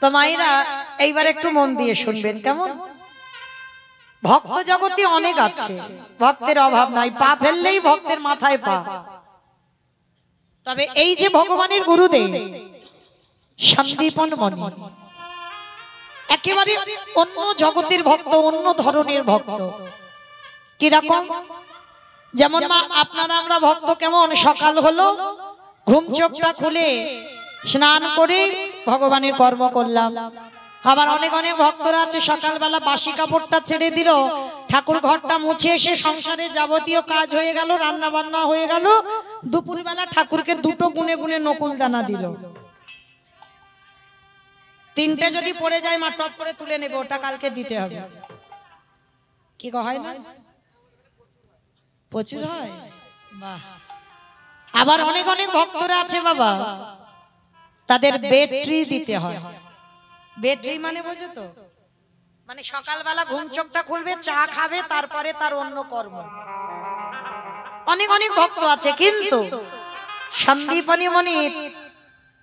তো মায়েরা এইবার একটু মন দিয়ে শুনবেন কেমন। ভক্ত জগতে অনেক আছে, ভক্তের অভাব নাই, পা ফেললেই ভক্তের মাথায় পা। তবে এই যে ভগবানের গুরুদেব সন্দীপন মণি একেবারে অন্য জগতের ভক্ত, অন্য ধরনের ভক্ত। কিরকম? যেমন মা আপনারা আমরা ভক্ত কেমন, সকাল হলো ঘুম চোখটা খুলে স্নান করে ভগবানের কর্ম করলাম। আবার অনেক অনেক ভক্তরা আছে সকালবেলা বাসি কাপড়টা ছেড়ে দিল, ঠাকুর ঘরটা মুছে এসে সংসারে যাবতীয় কাজ হয়ে গেল, রান্না বান্না হয়ে গেল, দুপুরবেলা ঠাকুরকে দুটো গুনে গুনে নকুল দানা দিল। তিনটে যদি পড়ে যায় মা টপ করে তুলে নেবে, ওটা কালকে দিতে হবে। কি হয় না? প্রচুর হয়। বাহ। আবার অনেক অনেক ভক্তরা আছে বাবা, তাদের ব্যাটারি দিতে হয়। ব্যাটারি মানে বোঝো তো, মানে সকালবেলা ঘুম চোখটা খুলবে, চা খাবে, তারপরে তার অন্য কর্ম। অনেক অনেক ভক্ত আছে, কিন্তু সন্দীপনী মণি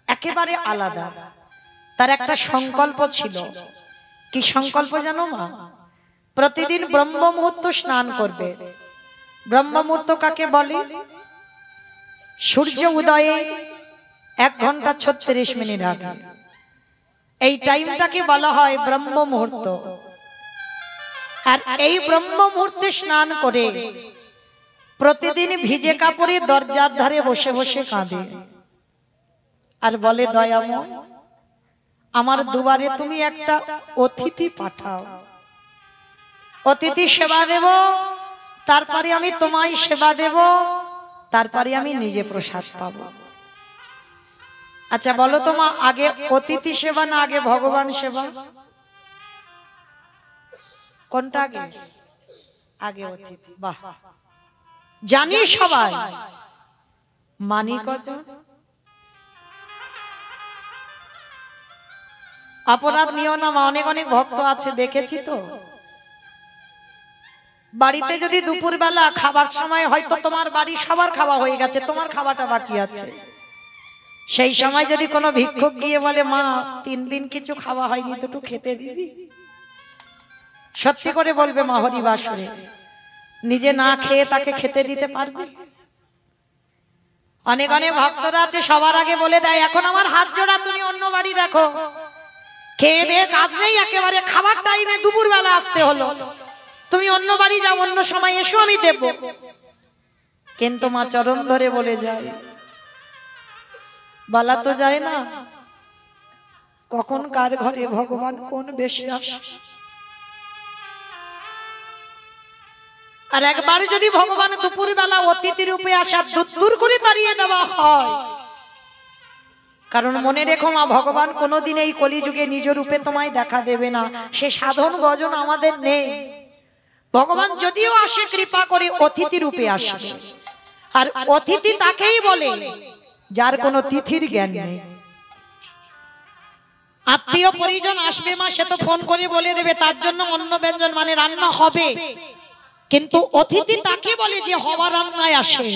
একেবারে আলাদা। তার একটা সংকল্প ছিল। কি সংকল্প জানো মা? প্রতিদিন ব্রহ্ম মুহূর্ত স্নান করবে। ব্রহ্ম মুহূর্ত কাকে বলে? সূর্য উদয়ে 1 ঘন্টা 36 মিনিট আগে এই টাইমটাকে বলা হয় ব্রহ্ম মুহূর্ত। আর এই ব্রহ্ম মুহূর্তে স্নান করে প্রতিদিন ভিজে কাপড়ে দরজার ধারে বসে বসে কাঁদে আর বলে, দয়াময় আমার দুয়ারে তুমি একটা অতিথি পাঠাও, অতিথি সেবা দেব, তারপরে আমি তোমায় সেবা দেব, তারপরে আমি নিজে প্রসাদ পাবো। আচ্ছা বলো তো মা, আগে অতিথি সেবা না আগে ভগবান সেবা? কোনটা আগে? আগে অতিথি। বাহ, জানি সবাই, মানি কজন? অপরাধ নিও না মা, অনেক অনেক ভক্ত আছে দেখেছি তো। বাড়িতে যদি দুপুরবেলা খাবার সময় হয়তো তোমার বাড়ি সবার খাওয়া হয়ে গেছে, তোমার খাওয়াটা বাকি আছে, সেই সময় যদি কোনো ভিক্ষুক গিয়ে বলে, মা 3 দিন কিছু খাওয়া হয়নি, দুটো খেতে দিবি? সত্যি করে বলবে মা হরিবাসরে, নিজে না খেয়ে তাকে খেতে দিতে পারবে? অনেক অনেক ভক্তরা আছে সবার আগে বলে দেয়, এখন আমার হাত জোড়া, তুমি অন্য বাড়ি দেখো, খেয়ে দিয়ে কাজ নেই, একেবারে খাবার টাইমে দুপুরবেলা আসতে হলো, তুমি অন্য বাড়ি যাও, অন্য সময় এসো, আমি দেব। কিন্তু মা চরণ ধরে বলে যায়, বলা তো যায় না কখন কার ঘরে ভগবান কোন বেশে আসে। আর একবার যদি ভগবান দুপুরবেলা অতিথি রূপে আসা দূর করে তাড়িয়ে দেওয়া হয়, কারণ মনে রেখো মা, ভগবান কোনোদিন এই কলিযুগে নিজ রূপে তোমায় দেখা দেবে না, সে সাধন ভজন আমাদের নেই। ভগবান যদিও আসে কৃপা করে অতিথি রূপে আসে, আর অতিথি তাকেই বলে যার কোনো তিথির জ্ঞান নেই। আত্মীয় পরিজন আসবে মা, সে তো ফোন করে বলে দেবে, তার জন্য অন্য ব্যঞ্জন মানে রান্না হবে, কিন্তু অতিথি তাকে বলে যে হওয়া রান্নায় আসে,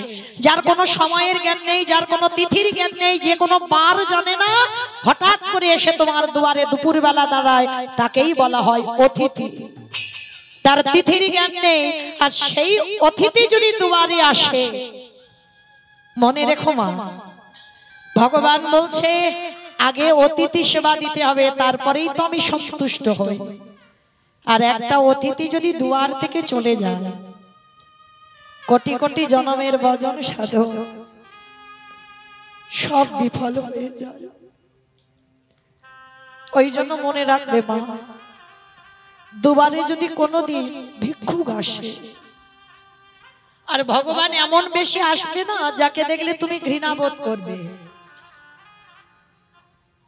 যার কোনো সময়ের জ্ঞান নেই, যার কোনো তিথির জ্ঞান নেই, যে কোনো বার জানে না, হঠাৎ করে এসে তোমার দুয়ারে দুপুরবেলা দাঁড়ায়, তাকেই বলা হয় অতিথি। তার তিথির জ্ঞান নেই, আর সেই অতিথি যদি দুয়ারে আসে, মনে রেখো মা, ভগবান বলছে আগে অতিথি সেবা দিতে হবে, তারপরেই তো আমি সন্তুষ্ট হই। আর একটা অতিথি যদি দুয়ার থেকে চলে যায়, কোটি কোটি জনমের ভজন সাধন সব বিফল হয়ে যায়। ওই জন্য মনে রাখবে মা, দুবারে যদি কোনোদিন ভিক্ষুক আসে, আর ভগবান এমন বেশি আসবে না যাকে দেখলে তুমি ঘৃণা বোধ করবে।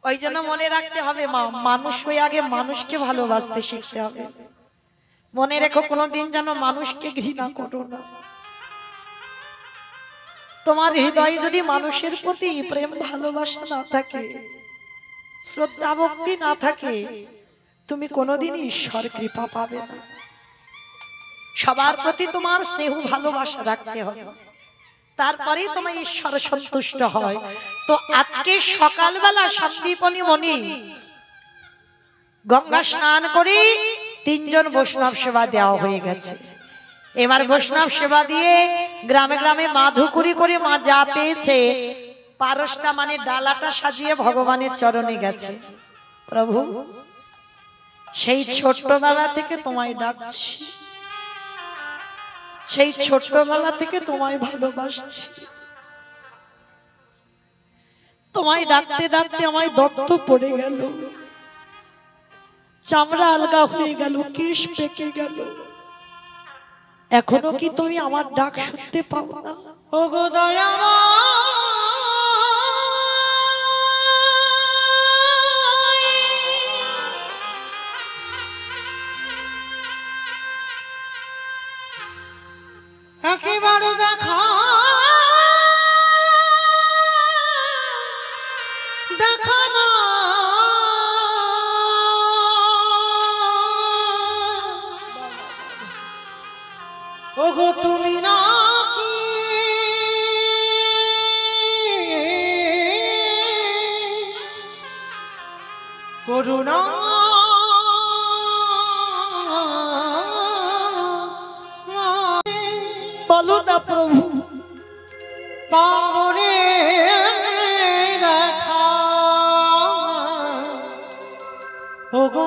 ওই জন্য মনে রাখতে হবে মা, মানুষ হয়ে আগে মানুষকে ভালোবাসতে শিখতে হবে। মনে রেখো, কোনোদিন যেন মানুষকে ঘৃণা করো না। তোমার হৃদয়ে যদি মানুষের প্রতি প্রেম ভালোবাসা না থাকে, শ্রদ্ধা ভক্তি না থাকে, তুমি কোনোদিনই ঈশ্বর কৃপা পাবে না। সবার প্রতি তোমার স্নেহ ভালোবাসা রাখতে হবে, তারপরেই তোমার ঈশ্বর সন্তুষ্ট হয়। তো আজকে সকালবেলা সন্দীপনী মণি গঙ্গা স্নান করে তিনজন বৈষ্ণব সেবা দেওয়া হয়ে গেছে। এবার বৈষ্ণব সেবা দিয়ে গ্রামে গ্রামে মাধুকুরি করে মা যা পেয়েছে পারসটা মানে ডালাটা সাজিয়ে ভগবানের চরণে গেছে। প্রভু সেই ছোট্টবেলা থেকে তোমায় ডাকছি, সেই ছোট্টবেলা থেকে তোমায় ভালোবাসছি। তোমায় ডাকতে ডাকতে আমায় দত্ত পড়ে গেল, চামড়া আলগা হয়ে গেল, কেশ পেকে গেল। এখনো কি তুমি আমার ডাক শুনতে পাও না? ও গো দয়াময়, একেবারে দেখা দেখা না ওগো তুমি নাকি করুণা বলো না প্রভু। পাবনে দেখা ওগো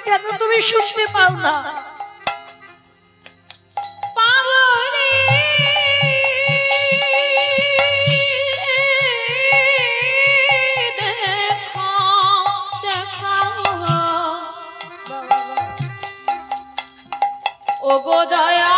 কেন তুমি শুনতে পাও না? ও গো দয়া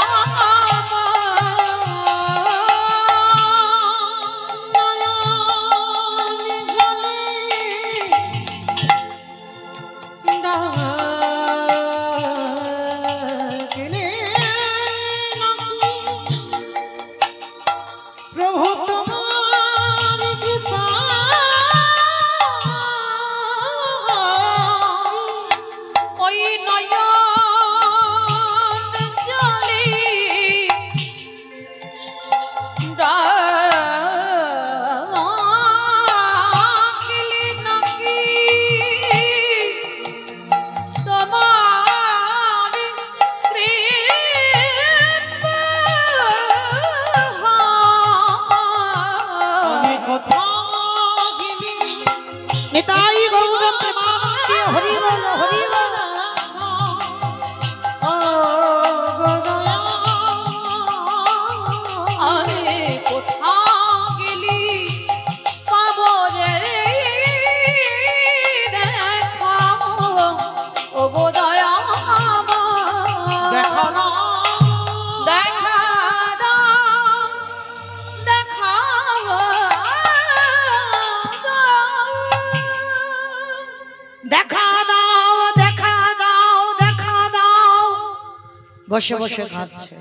বসে বসে কাঁদছে।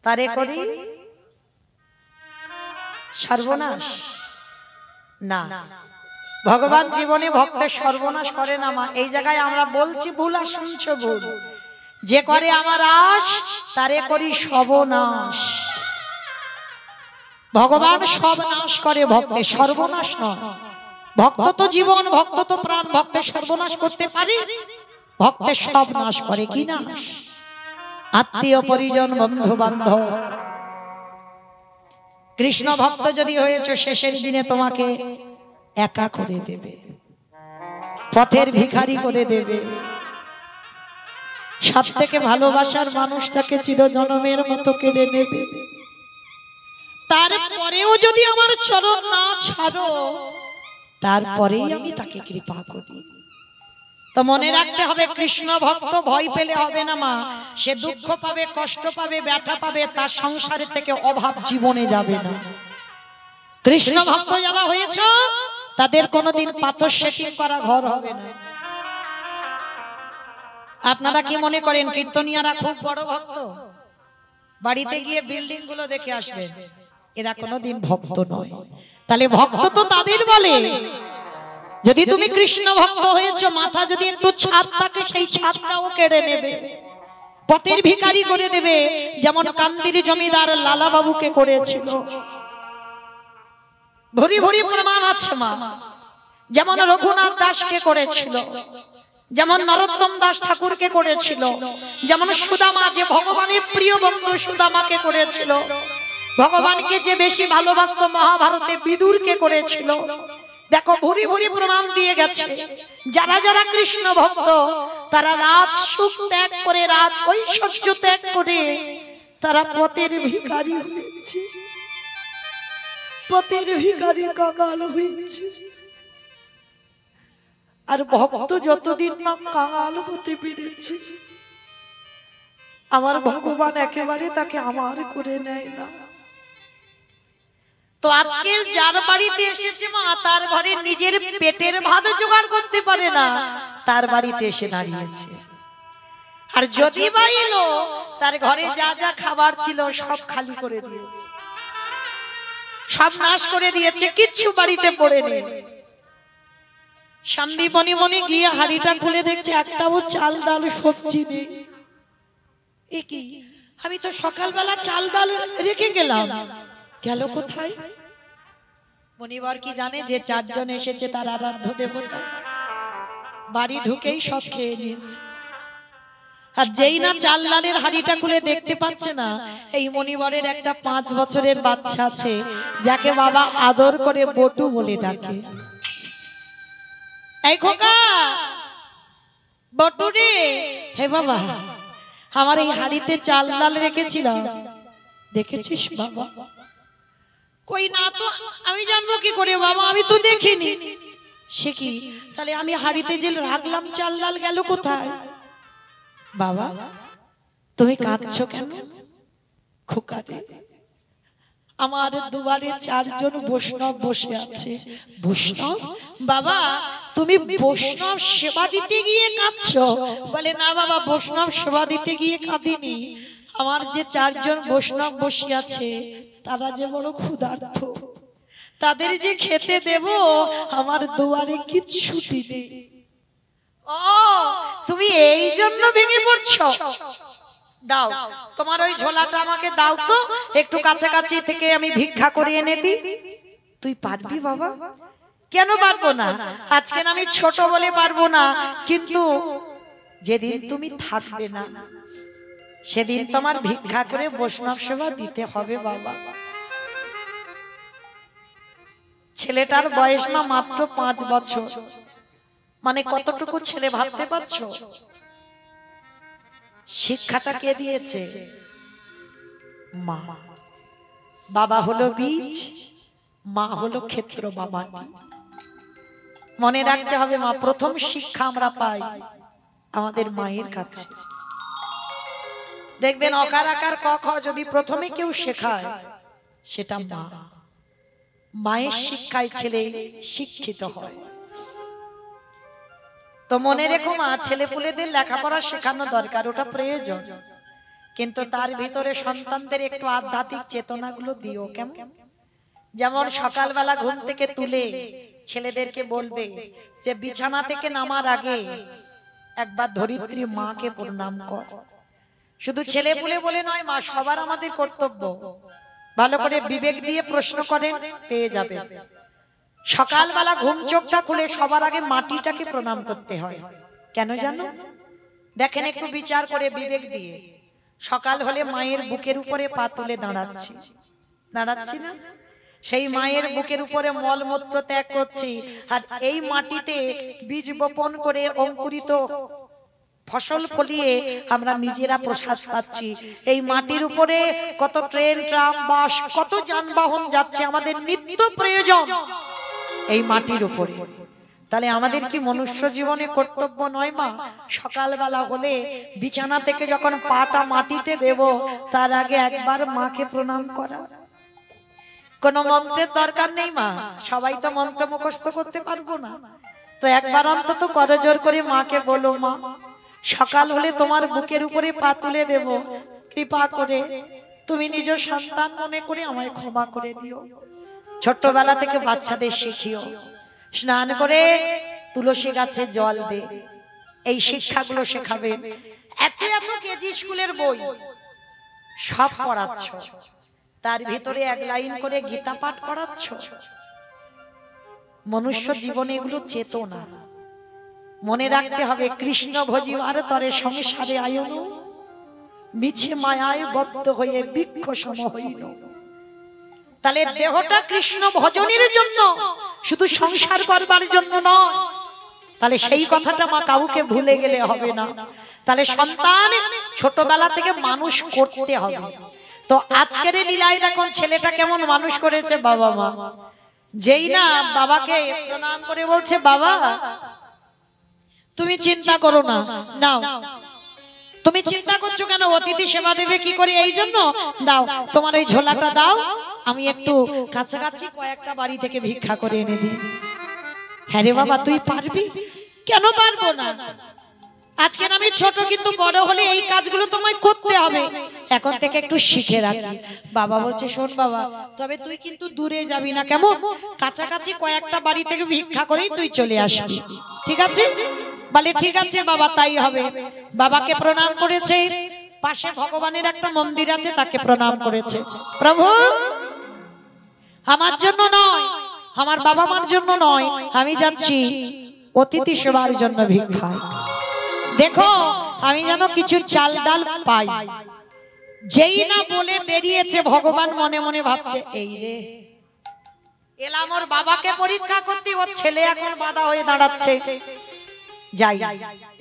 তারে করি সর্বনাশ না, ভগবান জীবনে ভক্তের সর্বনাশ করে না মা। এই জায়গায় আমরা বলছি ভুল আর শুনছো ভুল। যে করে আমার আশ তারে করি সর্বনাশ। ভগবান সব নাশ করে, ভক্তের সর্বনাশ নয়। ভক্ত তো জীবন, ভক্ত তো প্রাণ, ভক্তের সর্বনাশ করতে পারি? ভক্তের সব নাশ করে কি নাশ? আত্মীয় পরিজন বন্ধু বান্ধব। কৃষ্ণ ভক্ত যদি হয়েছে শেষের দিনে তোমাকে একা করে দেবে, পথের ভিখারি করে দেবে। সব থেকে ভালোবাসার মানুষটাকে চিরজনমের মতো কেড়ে নেবে। তারপরেও যদি আমার চরণ না ছাড়ো, তারপরেই আমি তাকে কৃপা করি। তো মনে রাখতে হবে, কৃষ্ণ ভক্ত ভয় পেলে হবে না মা। সে দুঃখ পাবে, কষ্ট পাবে, ব্যথা পাবে, তার সংসারের থেকে অভাব জীবনে যাবে না। কৃষ্ণ ভক্ত যারা হয়েছে তাদের কোনোদিন পাথর সেটিং করা ঘর হবে না। আপনারা কি মনে করেন কীর্তনিয়ারা খুব বড় ভক্ত? বাড়িতে গিয়ে বিল্ডিং গুলো দেখে আসবেন, এরা কোনোদিন ভক্ত নয়। তাহলে ভক্ত তো তাদের বলে যদি তুমি কৃষ্ণ ভক্ত হয়েছো, মাথা যদি একটু ছাদ থাকে সেই ছাদটাও কেড়ে নেবে, পথের ভিখারি করে দেবে, যেমন কান্দির জমিদার লালা বাবুকে করেছিল। ভরি ভরি প্রমাণ আছে মা। যেমন রঘুনাথ দাসকে করেছিল, যেমন নরোত্তম দাস ঠাকুরকে করেছিল, যেমন সুদামা, যে ভগবানের প্রিয় বন্ধু সুদামাকে করেছিল, ভগবানকে যে বেশি ভালোবাসতো মহাভারতে বিদুরকে করেছিল। দেখো ভরি ভরি প্রমাণ দিয়ে গেছে। যারা যারা কৃষ্ণ ভক্ত তারা রাজ সুখ ত্যাগ করে, রাজ ঐশ্বর্য ত্যাগ করে তারা পথের ভিখারি হয়েছে, পথের ভিখারি কাঙাল হয়েছে। আর ভক্ত যতদিন না কাঙাল হতে পেরেছে, আমার ভগবান একেবারে তাকে আমার করে নেয় না। তো আজকের যার বাড়িতে এসেছে মা, তার ঘরে নিজের পেটের ভাত জোগাড় করতে পারে না, তার বাড়িতে এসে দাঁড়িয়েছে। আর যদি বা এলো, তার ঘরে যা যা খাবার ছিল সব খালি করে দিয়েছে, সব নাশ করে দিয়েছে, কিচ্ছু বাড়িতে পড়ে নেই। সন্দীপনি মনে গিয়ে হাড়িটা খুলে দেখছে একটাও চাল ডাল সবজি নেই। এ কি, আমি তো সকালবেলা চাল ডাল রেখে গেলাম, গেল কোথায়? মনিবার কি জানে যে চারজন এসেছে তার আরাধ্য দেবতা, বাড়ি ঢুকেই সব খেয়ে নিয়েছে। আর যেই না চাল ডালের হাড়িটা খুলে দেখতে পাচ্ছে না, এই মনিবরের একটা 5 বছরের বাচ্চা আছে, যাকে বাবা আদর করে বটু বলে ডাকে। এই খোকা, বটু রে, হে বাবা, আমার এই হাড়িতে চাল ডাল রেখেছিলাম, দেখেছিস বাবা? কই না তো, আমি জানবো কি করে বাবা, আমি তো দেখিনি। সে কি, তাহলে আমি হাড়িতে যে রাখলাম চাল ডাল গেল কোথায়? বাবা তুমি কাঁদছো কেন? খোকা রে, আমার দুয়ারে 4 জন বৈষ্ণব বসে আছে। বৈষ্ণব? বাবা তুমি বৈষ্ণব সেবা দিতে গিয়ে কাঁদছো? বলে না বাবা, বৈষ্ণব সেবা দিতে গিয়ে কাঁদিনি, আমার যে 4 জন বৈষ্ণব বসে আছে তারা যে বড় ক্ষুধার্ত, তাদের যে খেতে দেব আমার দুয়ারে কিচ্ছুটি নেই। ও তুমি এই জন্য ভেঙে পড়ছো? দাও তোমার ওই ঝোলাটা আমাকে দাও তো, একটু কাছাকাছি থেকে আমি ভিক্ষা করে এনে দিই। তুই পারবি বাবা? কেন পারবো না, আজকে আমি ছোট বলে পারবো না, কিন্তু যেদিন তুমি থাকবে না সেদিন তোমার ভিক্ষা করে বৈষ্ণব সেবা দিতে হবে বাবা। ছেলেটার বয়স না মাত্র 5 বছর, মানে কতটুকু ছেলে ভাবতে পারছো? শিক্ষাটা কে দিয়েছে? মা। বাবা হলো বীজ, মা হলো ক্ষেত্র বাবা। মনে রাখতে হবে মা, প্রথম শিক্ষা আমরা পাই আমাদের মায়ের কাছে। দেখবেন অকার আকার ক খ যদি প্রথমে কেউ শেখায় সেটা মা। মায়ের শিক্ষায় ছেলে শিক্ষিত হয়। তো মনে রেখো মা, ছেলে পুলেদের লেখাপড়া শেখানো দরকার, ওটা প্রয়োজন, কিন্তু তার ভিতরে সন্তানদের একটু আধ্যাত্মিক চেতনাগুলো দিও। কেমন? যেমন সকালবেলা ঘুম থেকে তুলে ছেলেদেরকে বলবে যে বিছানা থেকে নামার আগে একবার ধরিত্রী মাকে প্রণাম কর। শুধু ছেলে পুলে বলে নয় মা, সবার আমাদের কর্তব্য। ভালো করে বিবেক দিয়ে প্রশ্ন করেন, পেয়ে যাবে। সকালবেলা ঘুম চোখটা খুলে সবার আগে মাটিটাকে প্রণাম করতে হয়। কেন জানো? দেখেন একটু বিচার করে বিবেক দিয়ে। সকাল হলে মায়ের বুকের উপরে পা তুলে দাঁড়াচ্ছি না? সেই মায়ের বুকের উপরে মলমূত্র ত্যাগ করছি, আর এই মাটিতে বীজ বপন করে অঙ্কুরিত ফসল ফলিয়ে আমরা নিজেরা প্রসাদ পাচ্ছি। এই মাটির উপরে কত ট্রেন, ট্রাম, বাস, কত যানবাহন যাচ্ছে, আমাদের নিত্য প্রয়োজন এই মাটির উপরে। তাহলে আমাদের কি মনুষ্য জীবনে কর্তব্য নয় মা, সকালবেলা হলে বিছানা থেকে যখন পাটা মাটিতে দেব তার আগে একবার মাকে প্রণাম করা? কোন মন্ত্রের দরকার নেই মা, সবাই তো মন্ত্র মুখস্থ করতে পারবো না, তো একবার অন্তত করজোর করে মাকে বলো, মা সকাল হলে তোমার বুকের উপরে পা তুলে দেব, কৃপা করে তুমি নিজ সন্তান মনে করে আমায় ক্ষমা করে দিও। ছোট্টবেলা থেকে বাচ্চাদের শিখিও, স্নান করে তুলসী গাছে জল দে, এই শিক্ষাগুলো শেখাবেন। এত এত কেজি স্কুলের বই সব পড়াচ্ছ, তার ভিতরে এক লাইন করে গীতা পাঠ করাচ্ছ। মনুষ্য জীবনে এগুলো চেতনা, মনে রাখতে হবে। কৃষ্ণ ভজিবার তরে সংসারে আয়ন, মিছে মায়ায় বদ্ধ হয়ে বৃক্ষ সম হইল। তাহলে দেহটা কৃষ্ণ ভজনের জন্য, শুধু সংসার করবার জন্য নয়। তাহলে সেই কথাটা মা কাউকে ভুলে গেলে হবে না। তাহলে সন্তান ছোটবেলা থেকে মানুষ করতে হবে। তো আজকের লীলায় দেখুন ছেলেটা কেমন মানুষ করেছে বাবা মা। যেই না বাবাকে প্রণাম করে বলছে, বাবা তুমি চিন্তা করো না, নাও। তুমি চিন্তা করছো কেন? অতিথি সেবা দেবে কি করে, এই জন্য দাও, তোমার ওই ঝোলাটা দাও, আমি একটু কাছাকাছি কয়েকটা বাড়ি থেকে ভিক্ষা করে এনে দিই। হ্যাঁ রে বাবা, তুই পারবি? কেন পারবো না? আজকে আমি ছোট, কিন্তু বড় হলে এই কাজগুলো তোমায় করতে হবে। এখন থেকে একটু শিখে রাখি। বাবা বলছে, শোন বাবা, তবে তুই কিন্তু দূরে যাবি না, কেমন? কাছাকাছি কয়েকটা বাড়ি থেকে ভিক্ষা করেই তুই চলে আসবি, ঠিক আছে? বলে ঠিক আছে বাবা, তাই হবে। বাবাকে প্রণাম করেছে, পাশে ভগবানের একটা মন্দির আছে, তাকে প্রণাম করেছে। প্রভু, আমার জন্য নয়, আমার বাবা মার জন্য নয়, আমি যাচ্ছি অতিথি সেবার জন্য ভিক্ষা। দেখো আমি যেন কিছু চাল ডাল পাই। যেই না বলে বেরিয়েছে, ভগবান মনে মনে ভাবছে, এই রে এলাম ওর বাবাকে পরীক্ষা করতে, ওর ছেলে এখন বাধা হয়ে দাঁড়াচ্ছে। যাই,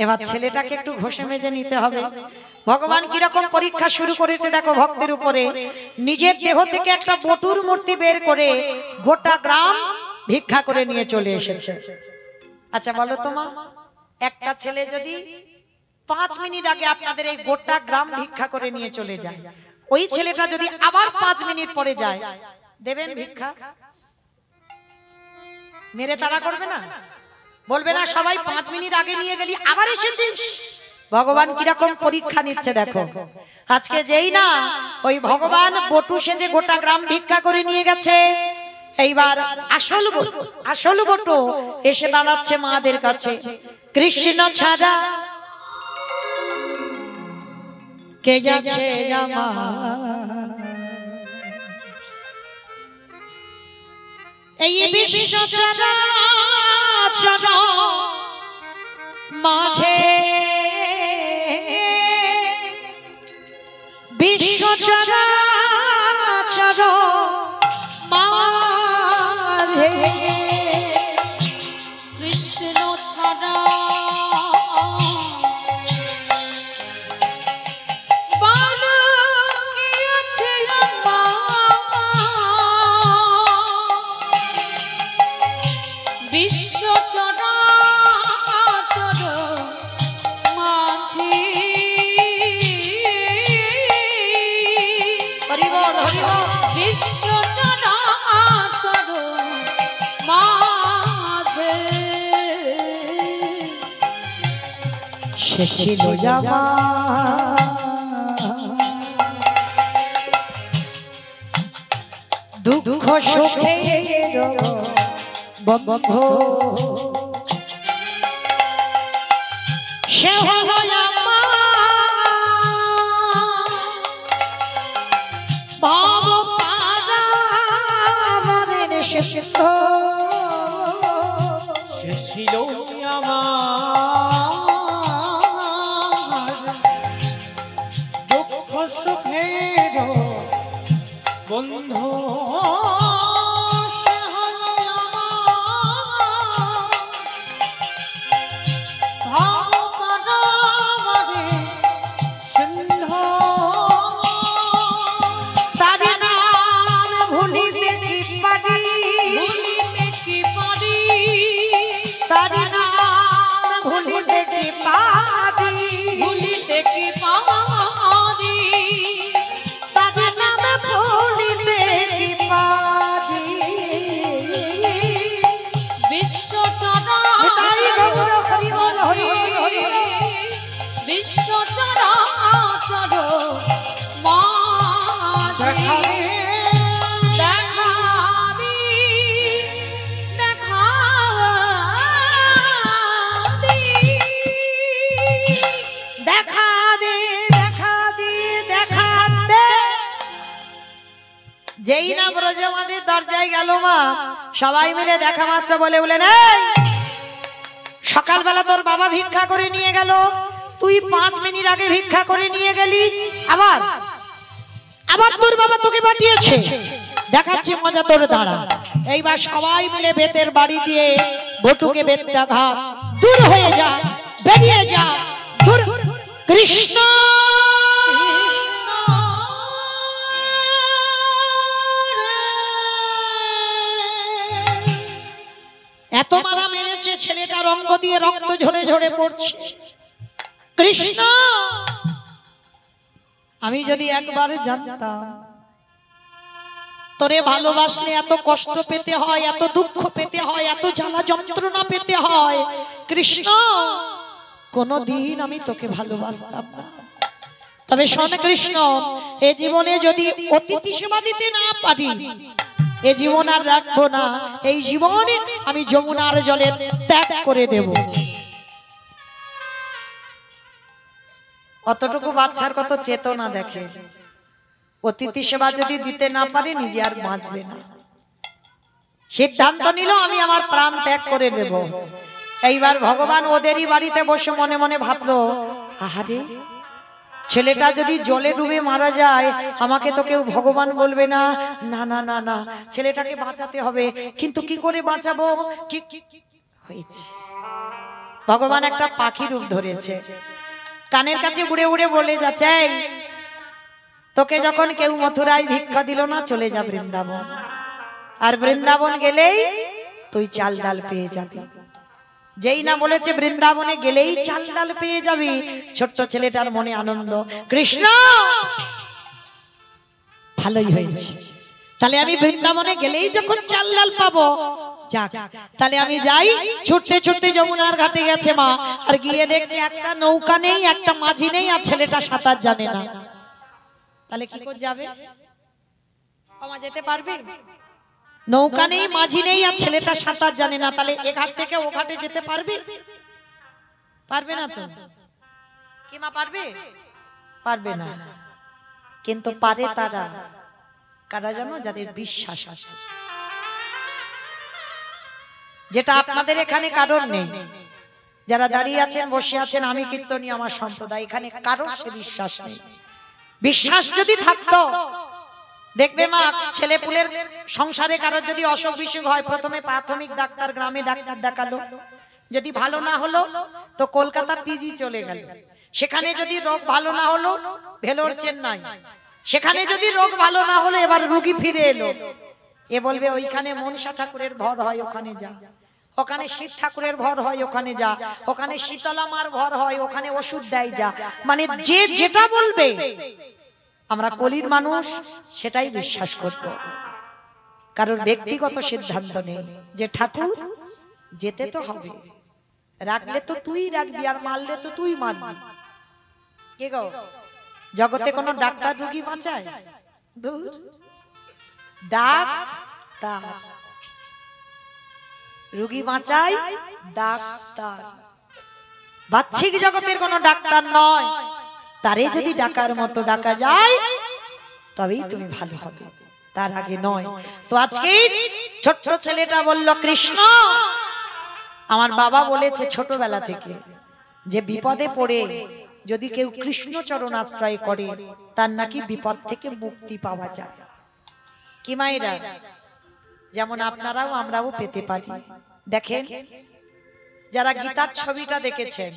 এবার ছেলেটাকে একটু ঘষে মেজে নিতে হবে। ভগবান কিরকম পরীক্ষা শুরু করেছে দেখো ভক্তের উপরে। নিজের দেহ থেকে একটা বটুর মূর্তি বের করে গোটা গ্রাম ভিক্ষা করে নিয়ে চলে এসেছে। আচ্ছা বলো তো মা, একটা ছেলে যদি 5 মিনিট আগে আপনাদের এই গোটা গ্রাম ভিক্ষা করে নিয়ে চলে যায়, ওই ছেলেটা যদি আবার 5 মিনিট পরে যায়, দেবেন ভিক্ষা? মেরে তাড়া করবে না? বলবে না সবাই 5 মিনিট আগে নিয়ে গেলি আবার এসেছিস? ভগবান কিরকম পরীক্ষা নিচ্ছে দেখো। আজকে যেই না ওই ভগবান বটু সেজে গোটা গ্রাম ভিক্ষা করে নিয়ে গেছে, এইবার আসল বটু এসে দাঁড়াচ্ছে মাদের কাছে। কৃষ্ণ ছাড়া কে যাচ্ছে আমার, এই বিশ্ব চরাচর মাঝে, বিশ্ব চরাচর মাঝে কৃষ্ণ ছাড়া বিশ্ব চরাচর মাঝে, বিশ্ব চরাচর মাঝে সে ছিল দুঃখ সুখে বন্ধু, সে হলো ভাব পারাবারের সিদ্ধ, সে ছিল আমার দুঃখ সুখের বন্ধু, তার নাম ভুলিতে পারি জায়গায় গেল মা, সবাই মিলে দেখা মাত্র বলে বলেন, এই সকালবেলা তোর বাবা ভিক্ষা করে নিয়ে গেল, তুই 5 মিনিট আগে ভিক্ষা করে নিয়ে গেলি, আবার আবার তোর বাবা তোকে পাঠিয়েছে, দেখাচ্ছি মজা তোর, দাঁড়া। এইবার সবাই মিলে বেতের বাড়ি দিয়ে বটুকে বেতটা ঘাট, দূর হয়ে যা, বেরিয়ে যা, দূর। কৃষ্ণ এত মারা মেরেছে, ছেলেটার অঙ্গ দিয়ে রক্ত ঝরে ঝরে পড়ছে। কৃষ্ণ আমি যদি একবার জানতাম তোরে ভালোবাসলে এত কষ্ট পেতে হয়, এত দুঃখ পেতে হয়, এত জ্বালা যন্ত্রণা পেতে হয়, কৃষ্ণ কোনদিন আমি তোকে ভালোবাসতাম না। তবে শোন কৃষ্ণ, এ জীবনে যদি অতিথি সেবা দিতে না পারি, এ জীবন আর রাখবো না, এই জীবনে আমি যমুনার জলে ত্যাগ করে দেব। অতটুকু বাচ্চার কত চেতনা দেখে, অতিথি সেবা যদি দিতে না পারি নিজে আর বাঁচবে না। সিদ্ধান্ত নিল আমি আমার প্রাণ ত্যাগ করে দেব। এইবার ভগবান ওদেরই বাড়িতে বসে মনে মনে ভাবলো, আহারে ছেলেটা যদি জলে ডুবে মারা যায় আমাকে তো কেউ ভগবান বলবে না, না না না না, ছেলেটাকে বাঁচাতে হবে। কিন্তু কি করে বাঁচাবো? কি হয়েছে? ভগবান একটা পাখি রূপ ধরেছে, কানের কাছে উড়ে উড়ে বলে যাচ্ছে, তোকে যখন কেউ মথুরায় ভিক্ষা দিল না, চলে যা বৃন্দাবন, আর বৃন্দাবন গেলেই তুই চাল ডাল পেয়ে যাবি। যেই না বলেছে বৃন্দাবনে গেলেই চাল ডাল পেয়ে যাবি, ছোট্ট ছেলেটার মনে আনন্দ, কৃষ্ণ ভালোই হয়েছে, তাহলে আমি বৃন্দাবনে গেলেই যখন চাল ডাল পাবো, যাক তাহলে আমি যাই। ছুটতে ছুটতে যমুনার ঘাটে গেছে মা, আর গিয়ে দেখছে একটা নৌকা নেই, একটা মাঝি নেই, আর ছেলেটা সাঁতার জানে না। তাহলে কি করে যাবে? মামা যেতে পারবে? নৌকা নেই, মাঝি নেই, আর ছেলেটা সাঁতার জানে না, তাহলে এ ঘাট থেকে ও ঘাটে যেতে পারবে? পারবে না তো। কি মা পারবে? পারবে না। কিন্তু পারে তারা, কারা জানো? যাদের বিশ্বাস আছে, যেটা আপনাদের এখানে কারণ নেই। যারা দাঁড়িয়ে আছেন, বসে আছেন, আমি কীর্তনী, আমার সম্প্রদায়, এখানে কারোর সে বিশ্বাস নেই। বিশ্বাস যদি থাকতো, দেখবে মা, ছেলে পুলের সংসারে কারোর যদি অসুখ বিসুখ হয়, প্রথমে প্রাথমিক ডাক্তার, গ্রামে ডাক্তার দেখালো, যদি ভালো না হলো তো কলকাতা পিজি চলে গেল, সেখানে যদি রোগ ভালো না হলো ভেলোর চেন্নাই, সেখানে যদি রোগ ভালো না হলো এবার রোগী ফিরে এলো, এ বলবে ওইখানে মনসা ঠাকুরের ভর হয়, ওখানে যা, ওখানে শিব ঠাকুরের ভর হয়, ওখানে যা, ওখানে শীতলা মার ভর হয়, ওখানে ওষুধ দেয় যা। মানে যে যেটা বলবে, আমরা কলির মানুষ সেটাই বিশ্বাস করব, কারোর ব্যক্তিগত সিদ্ধান্ত নেই। যে ঠাকুর যেতে তো হবে, রাখলে তো তুই রাখবি, আর মারলে তো তুই মারবি। কে গো, জগতে কোনো ডাক্তার রোগী বাঁচায়? দূর, ডাক্তার রোগী বাঁচায় ডাক্তার, বাহ্যিক জগতের কোনো ডাক্তার নয়। তারে যদি ডাকার মতো ডাকা যায় তবেই তুমি ভালো হবে, তার আগে নয়। তো আজকে ছোট্ট ছেলেটা বলল, কৃষ্ণ আমার বাবা বলেছে ছোটবেলা থেকে যে বিপদে পড়ে যদি কেউ কৃষ্ণ চরণ আশ্রয় করে তার নাকি বিপদ থেকে মুক্তি পাওয়া যায়। কি মায়েরা, যেমন আপনারাও আমরাও পেতে পারি। দেখেন, যারা গীতার ছবিটা দেখেছেন,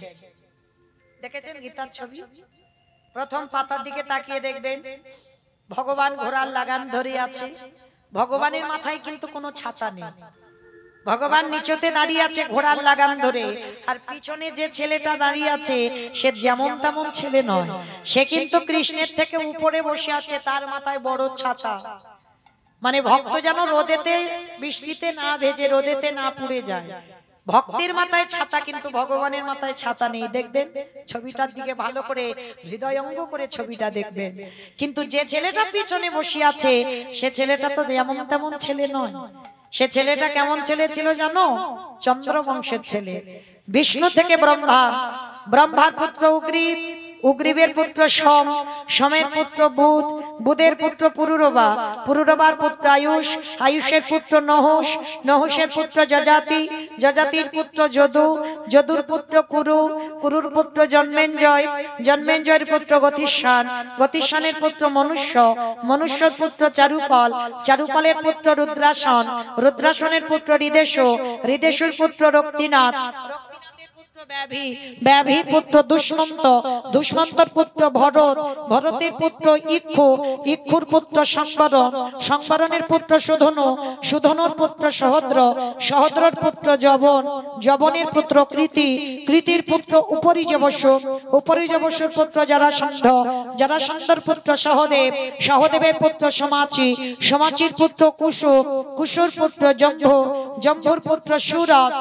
দেখেছেন গীতার ছবি, প্রথম পাতার দিকে তাকিয়ে দেখবেন ভগবান ঘোড়ার লাগাম ধরে আছে। ভগবানের মাথায় কিন্তু কোনো ছাতা নেই, ভগবান নিচতে দাঁড়িয়ে আছে ঘোড়ার লাগাম ধরে। আর পিছনে যে ছেলেটা দাঁড়িয়ে আছে সে যেমন তেমন ছেলে নয়, সে কিন্তু কৃষ্ণের থেকে উপরে বসে আছে, তার মাথায় বড় ছাতা। মানে ভক্ত যেন রোদেতে বৃষ্টিতে না ভেজে, রোদেতে না পুড়ে যায়। ভক্তের মাথায় ছাতা, কিন্তু ভগবানের মাথায় ছাতা নেই। দেখবেন ছবিটার দিকে ভালো করে হৃদয়ঙ্গ করে ছবিটা দেখবেন। কিন্তু যে ছেলেটা পিছনে বসে আছে সে ছেলেটা তো যেমন তেমন ছেলে নয়। সে ছেলেটা কেমন ছেলে ছিল জানো? চন্দ্র বংশের ছেলে। বিষ্ণু থেকে ব্রহ্মা, ব্রহ্মার পুত্র উগ্রীব, উগ্রীবের পুত্র সোম, সোমের পুত্র বুধ, বুধের পুত্র পুরুরবা, পুরুরবার পুত্র আয়ুষ, আয়ুষের পুত্র নহস, নহসের পুত্র যজাতি, যজাতির পুত্র যদু, যদুর পুত্র কুরু, কুরুর পুত্র জন্মেঞ্জয়, জন্মেঞ্জয়ের পুত্র গতিষ্ঠান, গতিষ্ঠানের পুত্র মনুষ্য, মনুষ্যর পুত্র চারুপাল, চারুপালের পুত্র রুদ্রাসন, রুদ্রাসনের পুত্র হৃদেশ, হৃদেশের পুত্র রক্তিনাথ, ব্যাভি, ব্যাভির পুত্র দুষ্মন্ত, দুষ্মন্তর পুত্র ভরত, ভরতের পুত্র ইক্ষু, ইক্ষুর পুত্র সংবরণ, সংবরণের পুত্র সুধনু, সুধনুর পুত্র সহদ্র, সহদ্রর পুত্র যবন, যবনের পুত্র কৃতি, কৃতির পুত্র উপরিযবস, উপরিযবসের পুত্র জরাসন্ধ, জরাসন্ধর পুত্র সহদেব, সহদেবের পুত্র সমাচি, সমাচির পুত্র কুশু, কুশুর পুত্র জম্ভ, জম্ভুর পুত্র সুরত,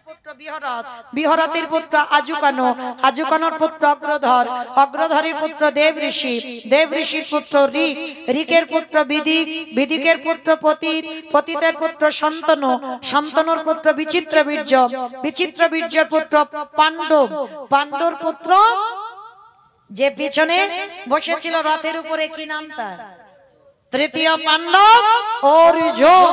পুত্র বিহরত, বিহরতের পুত্র আজুকানো, আজুকানোর পুত্র অগ্রধর, অগ্রধরের পুত্র দেব ঋষি, দেব ঋষির পুত্র ঋক, ঋকের পুত্র বিদিক, বিদিকের পুত্র পতিত, পতিতের পুত্র শান্তনু, শান্তনুর পুত্র বিচিত্র বীর্য, বিচিত্র বীর্যের পুত্র পাণ্ডব, পাণ্ডর পুত্র যে পিছনে বসেছিল রথের উপরে, কি নাম তার? তৃতীয় পাণ্ডব অর্জুন।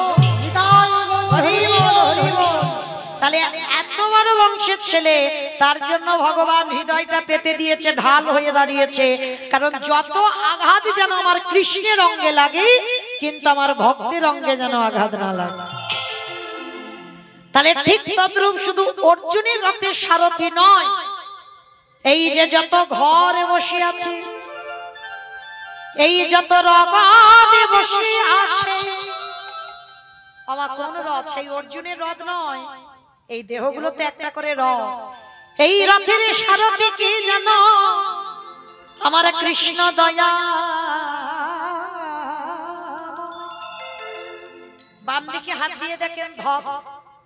তাহলে এত বড় বংশের ছেলে, তার জন্য ভগবান হৃদয়টা পেতে দিয়েছে, ঢাল হয়ে দাঁড়িয়েছে। কারণ যত আঘাত যেন আমার কৃষ্ণের অঙ্গে লাগে, কিন্তু আমার ভক্তের অঙ্গে যেন আঘাত না লাগে। তাহলে ঠিক তদ্রূপ শুধু অর্জুনের রথের সারথি নয়, এই যে যত ঘরে বসে আছে, এই যত রথে বসে আছে, আমার কোন রথ? সেই অর্জুনের রথ নয়, এই দেহগুলোতে একটা করে রথ। এই রথের সারথি কে জানো? আমার কৃষ্ণ দয়া। বাম দিকে হাত দিয়ে দেখেন, ধপ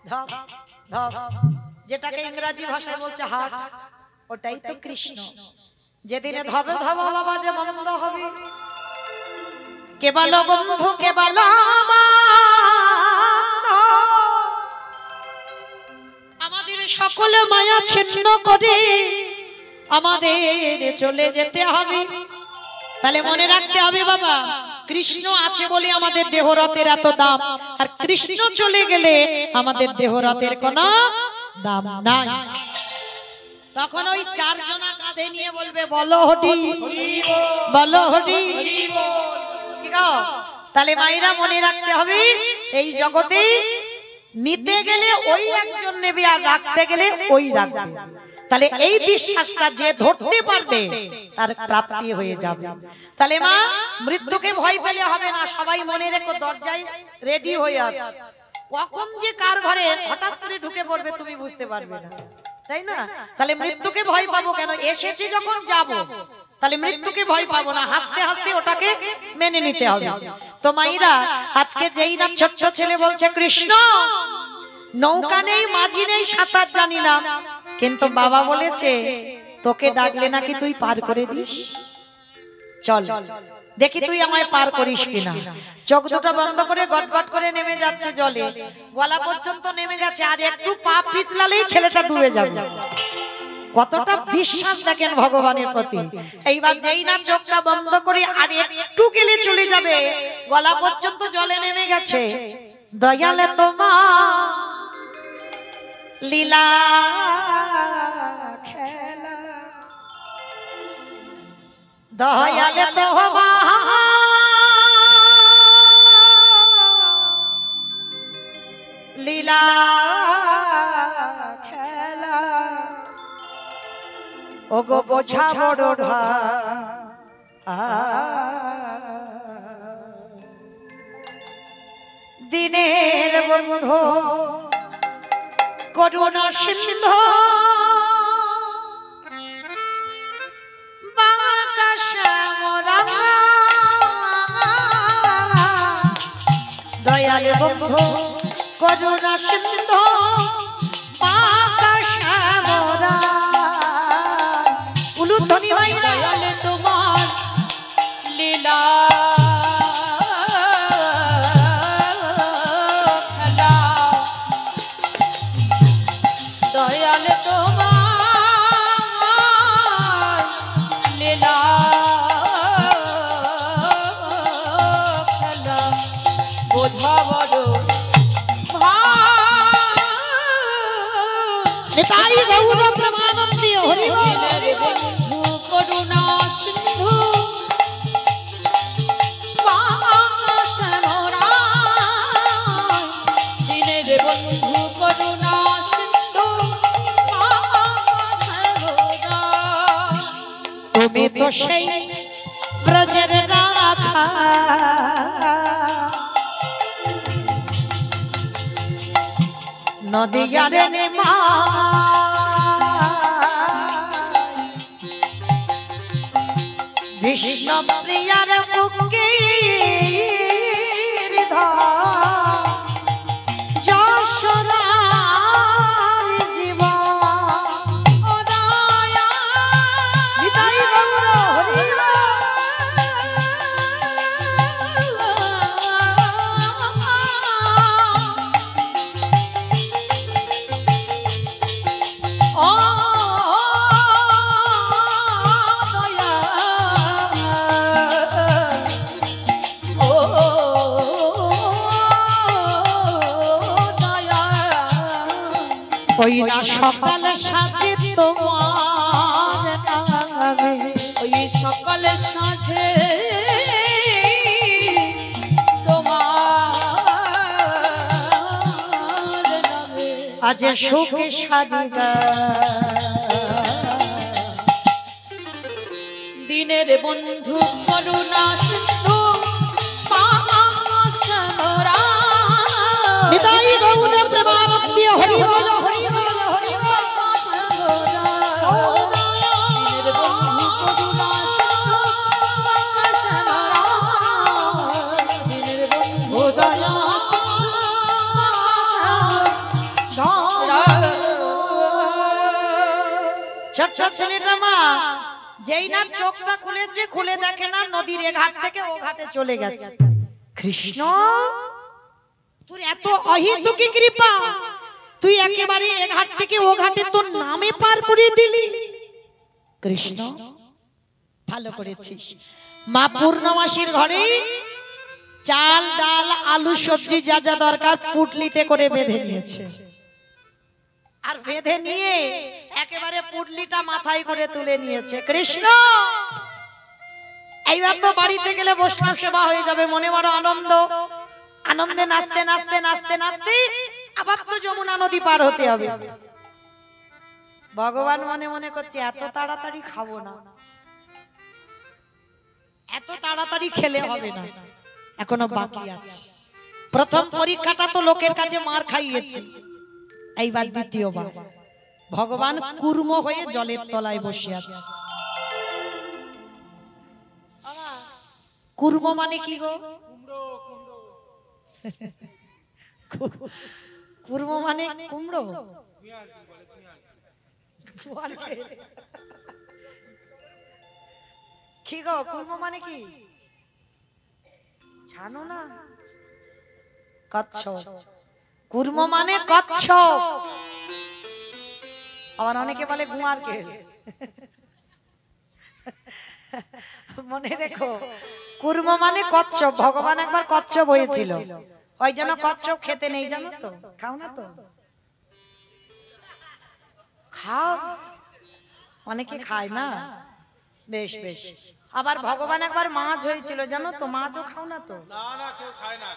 ধপ ধপ, যেটাকে ইংরেজি ভাষায় বলছে হার্ট, ওটাই তো কৃষ্ণ। যেদিনে ধবে ধব বাবা যে বন্ধ হবে, কেবল বন্ধু কেবল আমাদের সকল মায়া ছিন্ন করে আমাদের চলে যেতে হবে। তাহলে মনে রাখতে হবে বাবা, কৃষ্ণ আছে বলে আমাদের দেহরথের এত দাম, আর কৃষ্ণ চলে গেলে আমাদের দেহরথের কোনো দাম নাই। তখন ওই চারজনা কাঁধে নিয়ে বলবে বলো হরি বলো হরি। তাহলে মায়েরা মনে রাখতে হবে, এই জগতে নিতে গেলে ওই একজন নেবে, আর রাখতে গেলে ওই রাখবে। তাহলে এই বিশ্বাসটা যে ধরতে পারবে তার প্রাপ্তি হয়ে যাবে। তাহলে মা, মৃত্যুকে ভয় পেলে হবে না, সবাই মনে রেখো দরজায় রেডি হয়ে আছে। কখন যে কার ঘরে হঠাৎ করে ঢুকে পড়বে তুমি বুঝতে পারবে না, তাই না? তাহলে মৃত্যুকে ভয় পাবো কেন? এসেছি যখন যাব, তাহলে মৃত্যুকে ভয় পাবো না, হাসতে হাসতে ওটাকে মেনে নিতে হবে। তো মাইরা, আজকে যেই না ছোট্ট ছেলে বলছে কৃষ্ণ, নৌকা নেই, মাঝি নেই, সাঁতার জানি না, কিন্তু বাবা বলেছে তোকে ডাকলে নাকি তুই পার করে দিস, চল দেখি তুই আমায় পার করিস কিনা। চোখ দুটো বন্ধ করে গটগট করে নেমে যাচ্ছে জলে, গলা পর্যন্ত নেমে গেছে, আর একটু পা পিছলালেই ছেলেটা ডুবে যাবে। কতটা বিশ্বাস দেখেন ভগবানের প্রতি। এইবার যেই না চোখটা বন্ধ করে আর একটু গেলে চলে যাবে, গলা পর্যন্ত জলে নেমে গেছে, দয়ালে তোমার লীলা খেলা, দয়ালে তোমার লীলা খেলা, ও গো বোঝা বড় ঢা, দিনের বন্ধু করুণা সিন্ধু, দয়াল বন্ধু করুণা সিন্ধু, উলুধ্বনি হয় না, দয়ালে তোমার লীলা খেলা, দয়ালে তোমার সিন্ধু আকাশে ভরা দিনের বন্ধু করুণা সিন্ধু আকাশে ভরা তুমি তো সেই ব্রজের রাধা নদিয়ার নেমা কৃষ্ণ প্রিয়ার বুকে যশোদার জীবন ও দয়া হৃদয় গৌর হরি ও দয়া ও দয়া ওই না সকাল সাজে তোমার নামে ওই সকালে সাঁঝে তোমার নামে আজ সুখে সাজিগা দিনের বন্ধু করুণা সিন্ধু আকাশে ভরা হৃদয় গৌর প্রেমানন্দে হরি বল হরি বল হরি বল আকাশে ভরা দিনের বন্ধু করুণা সিন্ধু আকাশে ভরা দিনের বন্ধু দয়া ছোট্ট ছেলেটা মা যেই না চোখটা খুলেছে খুলে দেখে না নদীর এ ঘাট থেকে ও ঘাটে চলে গেছে কৃষ্ণ তোর এত অহেতুকি কৃপা তুই একেবারে এ ঘাট থেকে ও ঘাটে তোর নামে পার করে দিলি কৃষ্ণ ভালো করেছিস মা পূর্ণমাসীর ঘরে চাল ডাল আলু সবজি যা যা দরকার পুটলিতে করে বেঁধে নিয়েছে আর বেঁধে নিয়ে একেবারে পুটলিটা মাথায় করে তুলে নিয়েছে কৃষ্ণ এইবার তো বাড়িতে গেলে বৈষ্ণব সেবা হয়ে যাবে মনে বড় আনন্দ আনন্দে নাচতে নাচতে নাচতে নাচতে আবার তো যমুনা নদী পার হতে হবে ভগবান মনে মনে করছে এত তাড়াতাড়ি খাবো না এত তাড়াতাড়ি খেলে হবে না এখনো বাকি আছে প্রথম পরীক্ষাটা তো লোকের কাছে মার খাইয়েছে এইবার দ্বিতীয়বার ভগবান কুর্ম হয়ে জলের তলায় বসে আছে কুর্ম মানে কি গো কুর্ম মানে কুমড়ো কি গো কুর্ম মানে কি জানো না কচ্ছপ কুর্ম মানে কচ্ছপ আবার অনেকে বলে গুয়ার কে মনে রেখো কুর্ম মানে কচ্ছপ ভগবান একবার কচ্ছপ হয়েছিল ওই জন্য কচ্ছপ খেতে নেই জানো তো খাও না তো খাও অনেকে খায় না বেশ বেশ আবার ভগবান একবার মাছ হয়েছিল জানো তো মাছও খাও না তো না না কেউ খায় না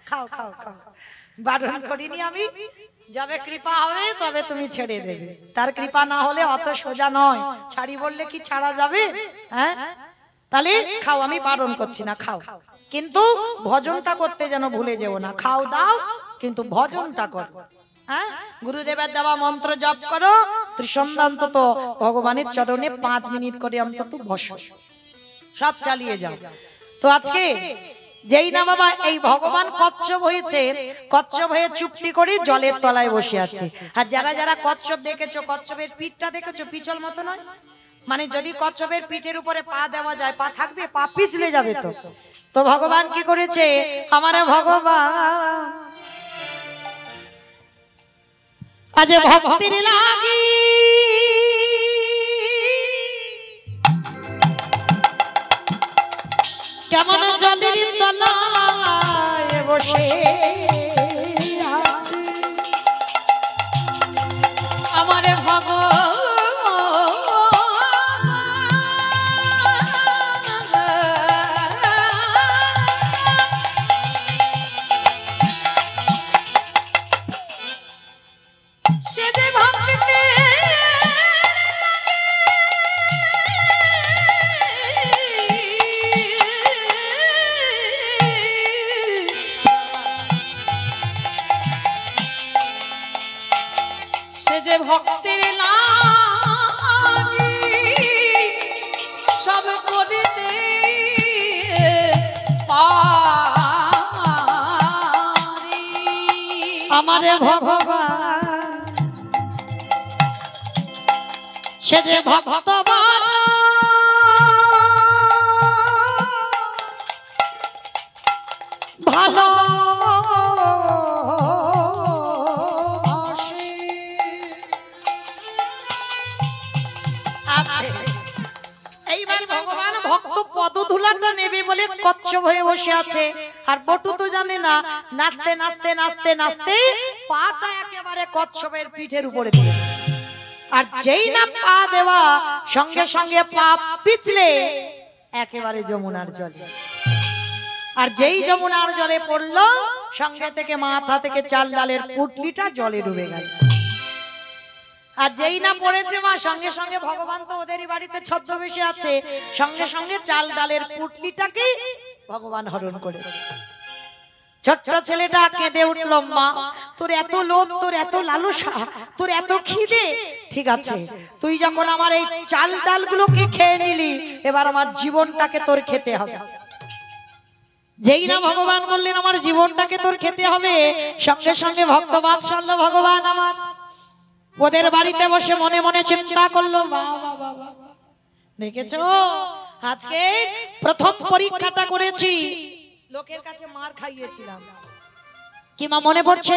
খাও খাও খাও বারণ করিনি আমি যাবে কৃপা হবে তবে তুমি ছেড়ে দেবে তার কৃপা না হলে অত সোজা নয় ছাড়ি বললে কি ছাড়া যাবে হ্যাঁ তাহলে খাও আমি বারণ করছি না খাও কিন্তু ভজনটা করতে যেন ভুলে যেও না খাও দাও কিন্তু ভজনটা করো হ্যাঁ গুরুদেবের দেওয়া মন্ত্র জপ করো ত্রিসন্ধ্যা অন্তত ভগবানের চরণে 5 মিনিট করে অন্তত বসো সব চালিয়ে যাও তো আজকে যেই না বাবা এই ভগবান কচ্ছপ হয়েছে কচ্ছপ হয়ে চুপটি করে জলের তলায় বসে আছে আর যারা যারা কচ্ছপ দেখেছো কচ্ছপের পিঠটা দেখেছো পিছল মতো নয় মানে যদি কচ্ছপের পিঠের উপরে পা দেওয়া যায় পা থাকবে পা পিছলে যাবে তো তো ভগবান কি করেছে আমারে ভগবান আজ ভক্তির লাগি কেমন জলের তলায় বসে আছে আমার ভগবান ভক্তের লাগি সব করিতে পারি। আমারে ভগবান সে যে ভক্তবান ভালো এইবার ভগবান ভক্ত পদধূলাটা নেবে বলে কচ্ছপ হয়ে বসে আছে, আর বটু তো জানে না, নাচতে নাচতে নাচতে নাচতে পাটা একেবারে কচ্ছপের পিঠের উপরে দিয়ে, আর যেই না পা দেওয়া সঙ্গে সঙ্গে পা পিছলে একেবারে যমুনার জলে, আর যেই যমুনার জলে পড়লো সঙ্গে থেকে মাথা থেকে চাল ডালের পুটলিটা জলে ডুবে গেল। আর যেই না পড়েছে মা সঙ্গে সঙ্গে ভগবান তো ওদেরই বাড়িতে ছদ্মবেশে আছে, সঙ্গে সঙ্গে চাল ডালের পুটলিটাকে ভগবান হরণ করেছে। ছোট্ট ছেলেটা কেঁদে উঠল, মা তোর এত লোভ, তোর এত লালসা, তোর এত খিদে, ঠিক আছে তুই যখন আমার এই চাল ডালগুলোকে খেয়ে নিলি, এবার আমার জীবনটাকে তোর খেতে হবে। যেই না ভগবান বললেন আমার জীবনটাকে তোর খেতে হবে, সঙ্গে সঙ্গে ভক্ত বাৎসল্য ভগবান আমার ওদের বাড়িতে বসে মনে মনে চিন্তা করলো, দেখেছো আজকে প্রথম পরীক্ষাটা করেছি, লোকের কাছে মার খাইয়েছিলাম, কি মা মনে পড়ছে?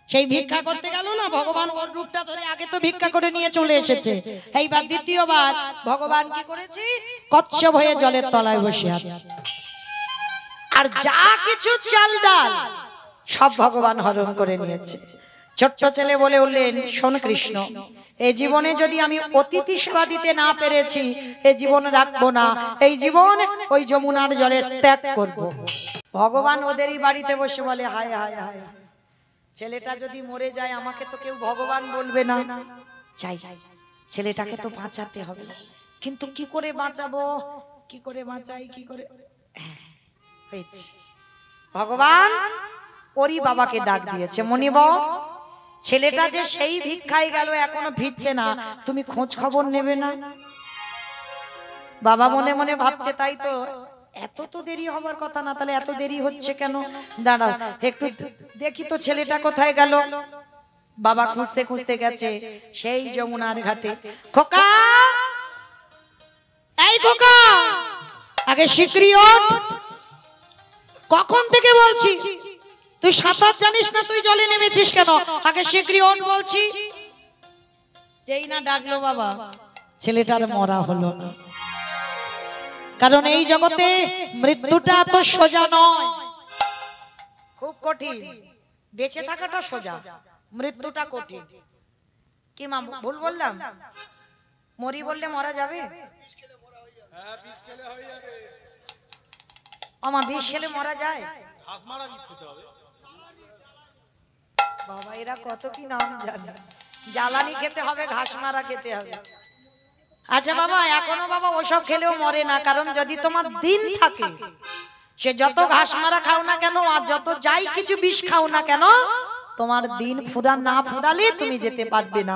সেই ভিক্ষা করতে গেল না, ভগবান ওর রূপটা ধরে আগে তো ভিক্ষা করে নিয়ে চলে এসেছে, এইবার দ্বিতীয়বার ভগবান কি করেছি, কচ্ছপ হয়ে জলের তলায় বসে আছে, আর যা কিছু চাল ডাল সব ভগবান হরণ করে নিয়েছে। ছোট্ট ছেলে বলে উঠলেন, শোন কৃষ্ণ, এই জীবনে যদি আমি অতিথি সেবা দিতে না পেরেছি, এই জীবন রাখবো না, এই জীবন ওই যমুনার জলে ত্যাগ করব। ভগবান ওদেরই বাড়িতে বসে বলে, হায় হায় হায়, ছেলেটা যদি মরে যায় আমাকে তো কেউ ভগবান বলবে না, চাই ছেলেটাকে তো বাঁচাতে হবে, কিন্তু কি করে বাঁচাবো, কি করে বাঁচাই, কি করে হয়েছে। ভগবান ওরই বাবাকে ডাক দিয়েছে, মনিব ছেলেটা যে সেই ভিক্ষায় গেল এখনো ফিরছে না, তুমি খোঁজ খবর নেবে না? বাবা মনে মনে ভাবছে, তাই তো, এত তো দেরি হবার কথা না, তাহলে এত দেরি হচ্ছে কেন, দাঁড়াও একটু দেখি তো ছেলেটা কোথায় গেল। বাবা খুঁজতে খুঁজতে গেছে সেই যমুনার ঘাটে। খোকা, এই খোকা, আগে শিগগিরই ওঠ, কখন থেকে বলছি, তুই সাঁতার জানিস না, তুই জলে নেমেছিস কেন, আগে শিগগিরই ওঠ বলছি। যেই না ডাকলো বাবা, ছেলেটার মরা হলো না, কারণ এই জগতে মৃত্যুটা তো সোজা নয়, খুব কঠিন, বেঁচে থাকাটা সোজা, মৃত্যুটা কঠিন। কি মা ভুল বললাম? মরি বললে মরা যাবে? আমার বিষ খেলে মরা যায়? বাবা এরা কত কি নাম জানে, জ্বালানি খেতে হবে, ঘাস মারা খেতে হবে। আচ্ছা বাবা, এখনো বাবা ওসব খেলেও মরে না, কারণ যদি তোমার দিন থাকে, সে যত ঘাস মারা খাও না কেন আর যত যাই কিছু বিষ খাও না কেন, তোমার দিন ফুরা না ফুরালে তুমি যেতে পারবে না।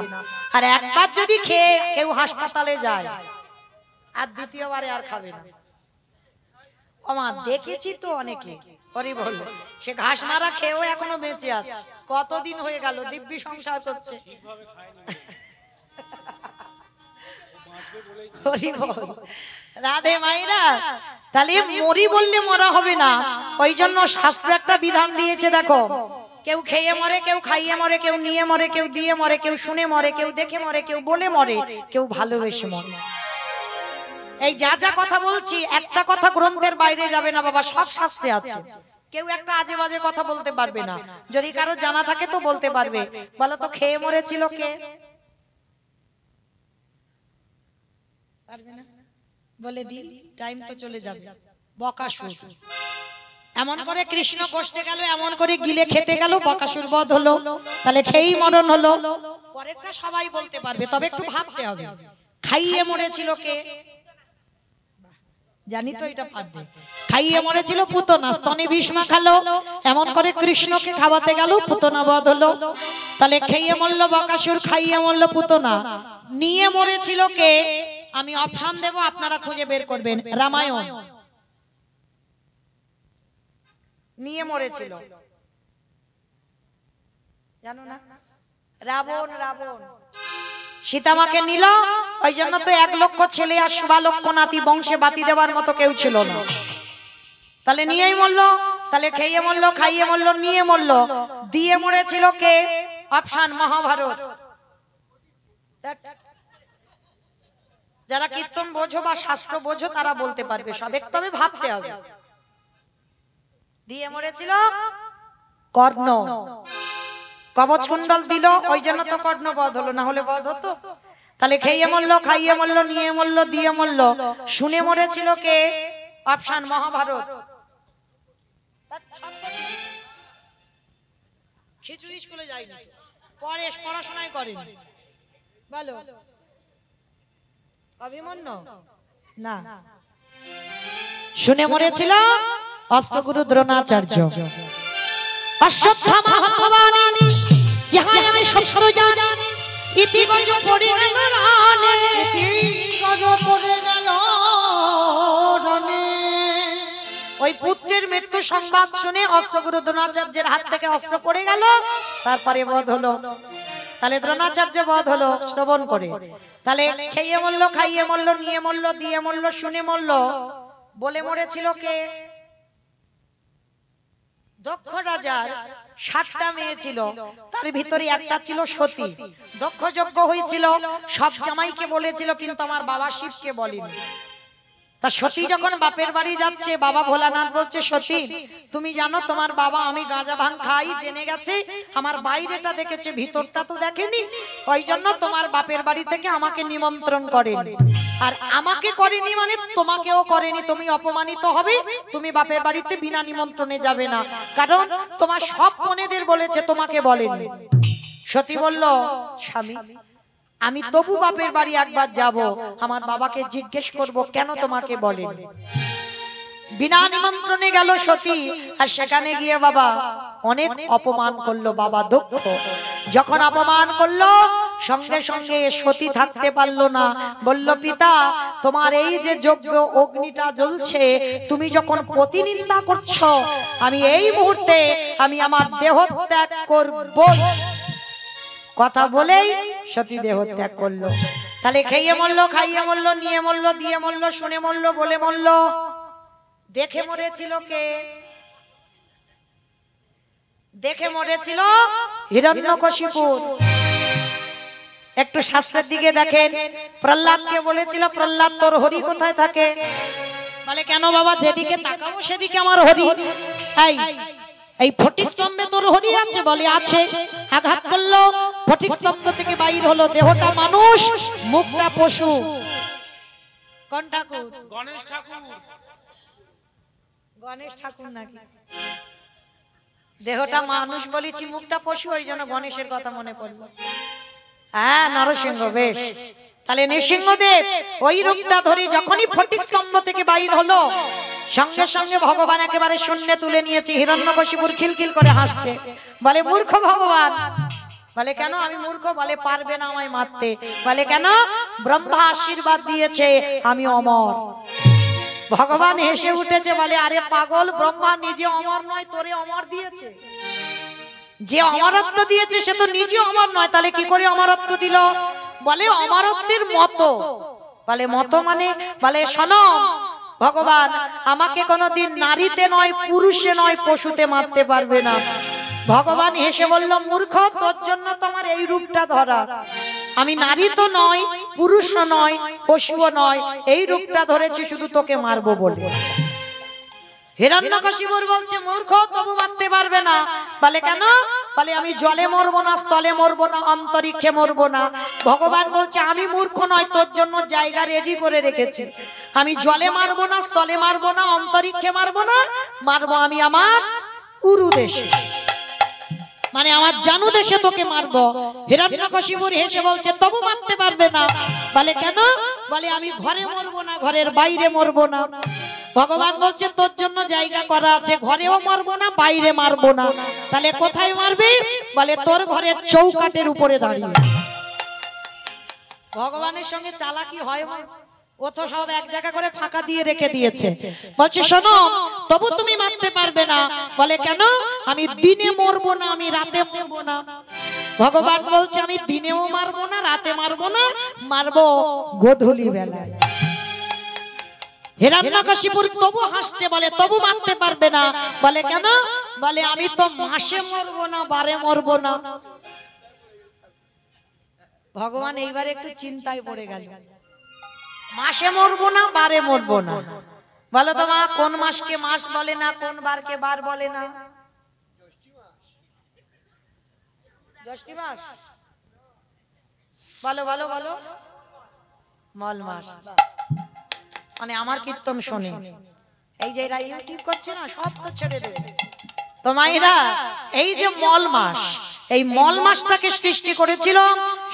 আর একবার যদি খেয়ে কেউ হাসপাতালে যায়, আর দ্বিতীয়বারে আর খাবে না। ওমা দেখেছি তো অনেকে, হরি বল, সে ঘাস মারা খেয়েও এখনো বেঁচে আছে, কতদিন হয়ে গেল দিব্যি সংসার করছে। হরি বল, রাধে মাইরা। তাহলে মরি বললে মরা হবে না, ওই জন্য শাস্ত্র একটা বিধান দিয়েছে, দেখো, কেউ খেয়ে মরে, কেউ খাইয়ে মরে, কেউ নিয়ে মরে, কেউ দিয়ে মরে, কেউ শুনে মরে, কেউ দেখে মরে, কেউ বলে মরে, কেউ ভালোবেসে মরে। এই যা যা কথা বলছি একটা কথা গ্রন্থের বাইরে যাবে না বাবা, সব শাস্ত্রে আছে, কেউ একটা আজে বাজে কথা বলতে পারবে না। যদি কারো জানা থাকে তো বলতে পারবে, বলো তো খেয়ে মরেছিল কে? পারবে না, বলে দি, টাইম তো চলে যাবে। বকাসুর এমন করে কৃষ্ণ কষ্টে গেল, এমন করে গিলে খেতে গেল, বকাসুর বধ হলো, তাহলে খেয়েই মরণ হলো। পরেরটা সবাই বলতে পারবে, তবে একটু ভাবতে হবে। খাইয়ে মরেছিল কে? জানি তো এটা পারবে। খাইয়ে মরেছিল পুতনা, স্তনে বিষ মাখালো, এমন করে কৃষ্ণকে খাওয়াতে গেল, পুতনা বধ হলো। তাহলে খেয়ে মরল বকাসুর, খাইয়ে মরল পুতনা, নিয়ে মরেছিল কে? আমি অপশন দেব, আপনারা খুঁজে বের করবেন। রামায়ণ নিয়ে মরেছিল, জানো না? রাবণ, রাবণ সীতামাকে নিল, ওই জন্য তো 1 লক্ষ ছেলে আর 16 লক্ষ নাতি, বংশে বাতি দেওয়ার মতো কেউ ছিল না। তাহলে নিয়েই মরলো, তাহলে খেয়ে মরলো, খাইয়ে মরলো, নিয়ে মরলো, দিয়ে মরেছিল কে? অপশন মহাভারত। যারা কীর্তন বোঝো বা শাস্ত্র বোঝো তারা বলতে পারবে, সব তবে ভাবতে হবে। দিয়ে মরেছিল কর্ণ, কবচ কুণ্ডল দিল, ওই জন্য তো কর্ণ বধ হলো, না হলে বধ হতো? তাহলে খেয়ে মরলো, খাইয়ে মরলো, নিয়ে মরলো, দিয়ে মরলো, শুনে মরেছিল কে? অপশন মহাভারত। খিচুড়ি স্কুলে যায়নি, পরে পড়াশোনায় করেনি, বলো অভিমন্যু? না, শুনে মরেছিল অস্ত্রগুরু দ্রোণাচার্য। অশ্বত্থামা হতবানি, ইহা আমি সত্য জানি, ইতি গজ পড়ে গেল রানে, ইতি গজ পড়ে গেল রানে। ওই পুত্রের মৃত্যু সংবাদ শুনে অস্ত্রগুরু দ্রোণাচার্যের হাত থেকে অস্ত্র পড়ে গেল, তারপরে বধ হলো। তাহলে দ্রোণাচার্য বধ হলো শ্রবণ করে। তাহলে খেয়ে মরলো, খাইয়ে মরলো, নিয়ে মরলো, দিয়ে মরলো, শুনে মরলো, বলে মরেছিল কে? দক্ষ রাজার 7টা মেয়ে ছিল, তার ভিতরে একটা ছিল সতী। দক্ষ যজ্ঞ হয়েছিল, সব জামাইকে বলেছিল, কিন্তু আমার বাবা শিবকে বলেনি। তা সতী যখন বাপের বাড়ি যাচ্ছে, বাবা ভোলানাথ বলছে, সতী তুমি জানো তোমার বাবা আমি গাঁজা ভাঙ খাই জেনে গেছে, আমার বাইরেটা দেখেছে, ভিতরটা তো দেখেনি, ওই জন্য তোমার বাপের বাড়ি থেকে আমাকে নিমন্ত্রণ করেনি। আর আমাকে করেনি মানে তোমাকেও করেনি, তুমি অপমানিত হবে, তুমি বাপের বাড়িতে বিনা নিমন্ত্রণে যাবে না, কারণ তোমার সব বোনেদের বলেছে, তোমাকে বলেনি। সতী বলল, স্বামী আমি তবু বাপের বাড়ি একবার যাব, আমার বাবাকে জিজ্ঞেস করব কেন তোমাকে বলেন। বিনা নিমন্ত্রণে গেল সতী, আর সেখানে গিয়ে বাবা অনেক অপমান করলো। বাবা দক্ষ যখন অপমান করলো, সঙ্গে সঙ্গে সতী থাকতে পারলো না, বলল, পিতা তোমার এই যে যজ্ঞ অগ্নিটা জ্বলছে, তুমি যখন প্রতিনিন্দা করছো, আমি এই মুহূর্তে আমি আমার দেহ ত্যাগ করব। কথা বলেই সতী দেহ ত্যাগ করলো। তাহলে খেয়ে মরলো, খাইয়ে মরলো, নিয়ে মরলো, দিয়ে মরলো, শুনে মরলো, বলে মরলো। দেখে মরেছিল কে? দেখে মরেছিল হিরণ্যকশিপু। একটু শাস্ত্রের দিকে দেখেন, প্রহ্লাদকে বলেছিল, প্রহ্লাদ তোর হরি কোথায় থাকে? বলে কেন বাবা, যেদিকে তাকাবো সেদিকে আমার হরি। এই ফটিক স্তম্ভে তোর হরি আছে? বলে আছে। আঘাত করলো, ফটিক স্তম্ভ থেকে বাইর হলো, দেহটা মানুষ, মুখটা পশু। কোন ঠাকুর? গণেশ ঠাকুর। গণেশ ঠাকুর নাকি? দেহটা মানুষ বলেছি, মুখটা পশু, ওই জন্য গণেশের কথা মনে পড়লো। হ্যাঁ, নরসিংহ। বেশ, তাহলে নৃসিংহদেব ওই রূপটা ধরে যখনই ফটিক স্তম্ভ থেকে বাইর হলো, সঙ্গে সঙ্গে ভগবান একেবারে শূন্যে তুলে নিয়েছে। হিরণ্যকশিপুর খিলখিল করে হাসছে, বলে মূর্খ ভগবান। বলে কেন আমি মূর্খ? বলে পারবে না আমায় মারতে। বলে কেন? ব্রহ্মা আশীর্বাদ দিয়েছে আমি অমর। ভগবান হেসে উঠেছে, বলে আরে পাগল, ব্রহ্মা নিজে অমর নয়, তোরে অমর দিয়েছে। যে অমরত্ব দিয়েছে সে তো নিজে অমর নয়, তাহলে কি করে অমরত্ব দিল? বলে অমরত্বের মতো। বলে মতো মানে? বলে শোনো, ভগবান আমাকে কোনোদিন নারীতে নয়, পুরুষে নয়, পশুতে মারতে পারবে না। ভগবান হেসে বলল, মূর্খ, তোর জন্য তোমার এই রূপটা ধরা। আমি নারী তো নয়, পুরুষও নয়, পশুও নয়, এই রূপটা ধরেছি শুধু তোকে মারবো বলে। হিরণ্যকশিপুর বলছে, মূর্খ, তবু মারতে পারবে না। বলে কেন? বলে আমি জলে মরবো না, স্থলে মরবো না, অন্তরিক্ষে মরবো না। ভগবান বলছে, আমি মূর্খ নয়, তোর জন্য জায়গা রেডি করে রেখেছি। আমি জলে মারবো না, স্থলে মারবো না, অন্তরিক্ষে মারবো না, মারবো আমি আমার উরু দেশে, মানে আমার জানু দেশে তোকে মারবো। হিরণ্যকশিপুর হেসে বলছে, তবু মারতে পারবে না। বলে কেন? বলে আমি ঘরে মরবো না, ঘরের বাইরে মরবো না। ভগবান বলছে তোর জন্য জায়গা করা আছে, ঘরেও মারবো না বাইরে মারবো না। তাহলে কোথায় মারবি? বলে তোর ঘরের চৌকাটের উপরে দাঁড়িয়ে। ভগবানের সঙ্গে চালাকি হয় মা? ও তো সব এক জায়গা করে ফাঁকা দিয়ে রেখে দিয়েছে। বলছে শোনো, তবু তুমি মারতে পারবে না। বলে কেন? আমি দিনে মরবো না, আমি রাতে মরবো না। ভগবান বলছে আমি দিনেও মারবো না, রাতে মারবো না, মারবো গোধূলি বেলায়। হিরণ্যকশিপুর তবু হাসছে, বলে তবু মারতে পারবে না। বলে কেন? বলে আমি তো মাসে মরবো না, বারে মরবো না। ভগবান এইবার একটু চিন্তায় পড়ে গেল, মাসে মরবো না, বারে মরবো না। বলো তো মা, কোন মাসকে মাস বলে না, কোন বারকে বার বলে না? জ্যৈষ্ঠী মাস। বলো বলো বলো। মল মাস। মানে আমার কীর্তন শোনে, এই যে এরা ইউটিউব করছে না, সব তো ছেড়ে দেবে। তো মায়েরা, এই যে মল মাস, এই মল মাসটাকে সৃষ্টি করেছিল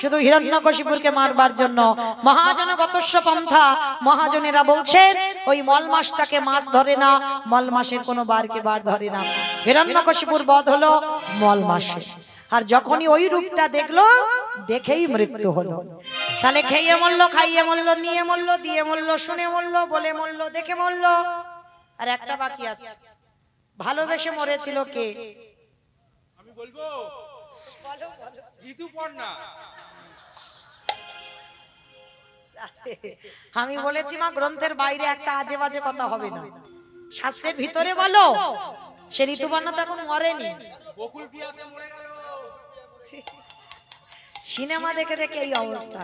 শুধু হিরণ্যকশিপুরকে মারবার জন্য। মহাজন গতস্য পন্থা, মহাজনেরা বলছেন ওই মল মাসটাকে মাস ধরে না, মল মাসের কোনো বারকে বার ধরে না। হিরণ্যকশিপুর বধ হলো মল মাসে। আর যখনই ওই রূপটা দেখলো, দেখেই মৃত্যু হলো। তাহলে খেয়ে মরলো, খাইয়ে মরলো, নিয়ে মরলো, দিয়ে মরলো, শুনে মরলো, বলে মরলো, দেখে মরলো। আর একটা বাকি আছে, ভালোবেসে মরেছিল কে? আমি বলবো ঋতুপর্ণা। আমি বলেছি মা, গ্রন্থের বাইরে একটা আজে বাজে কথা হবে না, শাস্ত্রের ভিতরে বলো। সে ঋতুপর্ণা তো এখন মরেনি, বকুল বিয়াতে মরে গেল। সিনেমা দেখে দেখে এই অবস্থা।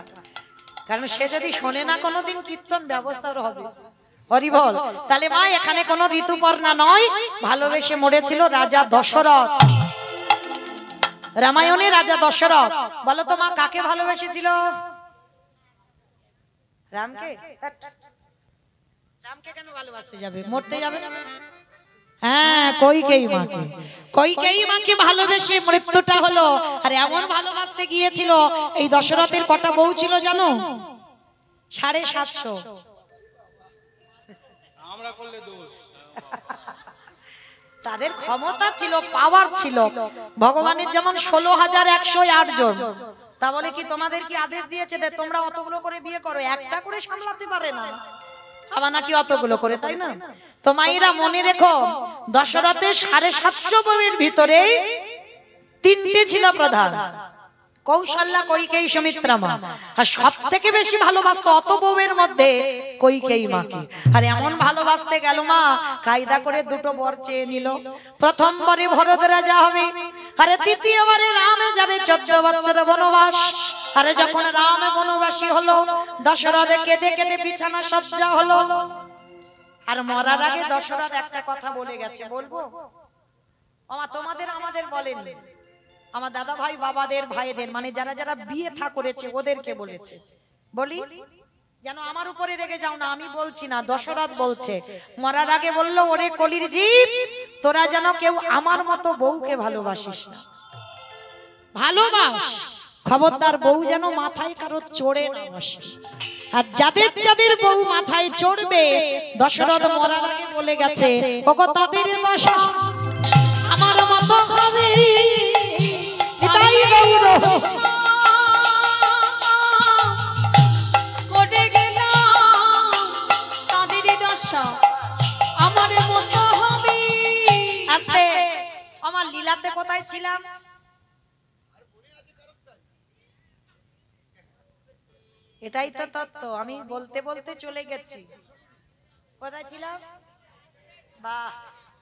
কারণ সে যদি শোনে না কোনোদিন কীর্তন, ব্যবস্থার হবে। হরি বল। তাহলে মা, এখানে কোনো ঋতুপর্ণা নয়, ভালোবেসে মরেছিল রাজা দশরথ। রামায়ণে রাজা দশরথ। বলো তো মা, কাকে ভালোবেসেছিল? রামকে। রামকে কেন ভালোবাসতে যাবে? মরতে যাবে। হ্যাঁ, কইকেয়ী মাকে। কইকেয়ী মাকে ভালোবেসে মৃত্যুটা হলো। আর এমন ভালোবাসতে গিয়েছিল, এই দশরথের কটা বউ ছিল জানো? 750। আমরা করলে দোষ। তাদের ক্ষমতা ছিল, পাওয়ার ছিল। ভগবানের যেমন 16,108 জন। তা বলে কি তোমাদের কি আদেশ দিয়েছে যে তোমরা অতগুলো করে বিয়ে করো? একটা করে সামলাতে পারে না, আবার নাকি অতগুলো করে, তাই না? তো মায়েরা মনে রেখো, দশরথের 750 বউয়ের ভিতরে 3টে ছিল প্রধান, কৌশল্যা, কইকেয়ী, সুমিত্রা মা। আর সব থেকে বেশি ভালোবাসতো অত বউয়ের মধ্যে কইকেয়ী মাকে। আর এমন ভালোবাসতে গেল মা, কায়দা করে দুটো বর চেয়ে নিল। প্রথমবারে ভরত রাজা হবে, আরে দ্বিতীয়বারে রামে যাবে 14 বৎসর বনবাস। আরে যখন রাম বনবাসী হলো, দশরথ কেঁদে কেঁদে বিছানা সজ্জা হলো। আর মরার আগে দশরথ একটা কথা বলে গেছে, বলবো? আমা তোমাদের আমাদের বলেন, আমার দাদা ভাই বাবাদের ভাইদের, মানে যারা যারা বিয়ে থা করেছে ওদেরকে বলেছে। বলি যেন আমার উপরে রেগে যাও না, আমি বলছি না, দশরথ বলছে। মরার আগে বললো, ওরে কলির জীব, তোরা যেন কেউ আমার মতো বউকে ভালোবাসিস না। ভালোবাস, খবরদার বউ যেন মাথায় কারো চড়ে না বসে। আর যাদের যাদের বউ মাথায় চড়বে, দশরথ মরার আগে বলে গেছে, ওগো তাদের দশা আমার মতো হবে। তাই গৌর কোটে গেলাম, তাদের দশা আমার মতো হবে। আছে। আমার লীলাতে কোথায় ছিলাম? এটাই তো তত্ত্ব। আমি বলতে বলতে চলে গেছি, কোথায় ছিলাম? বাহ,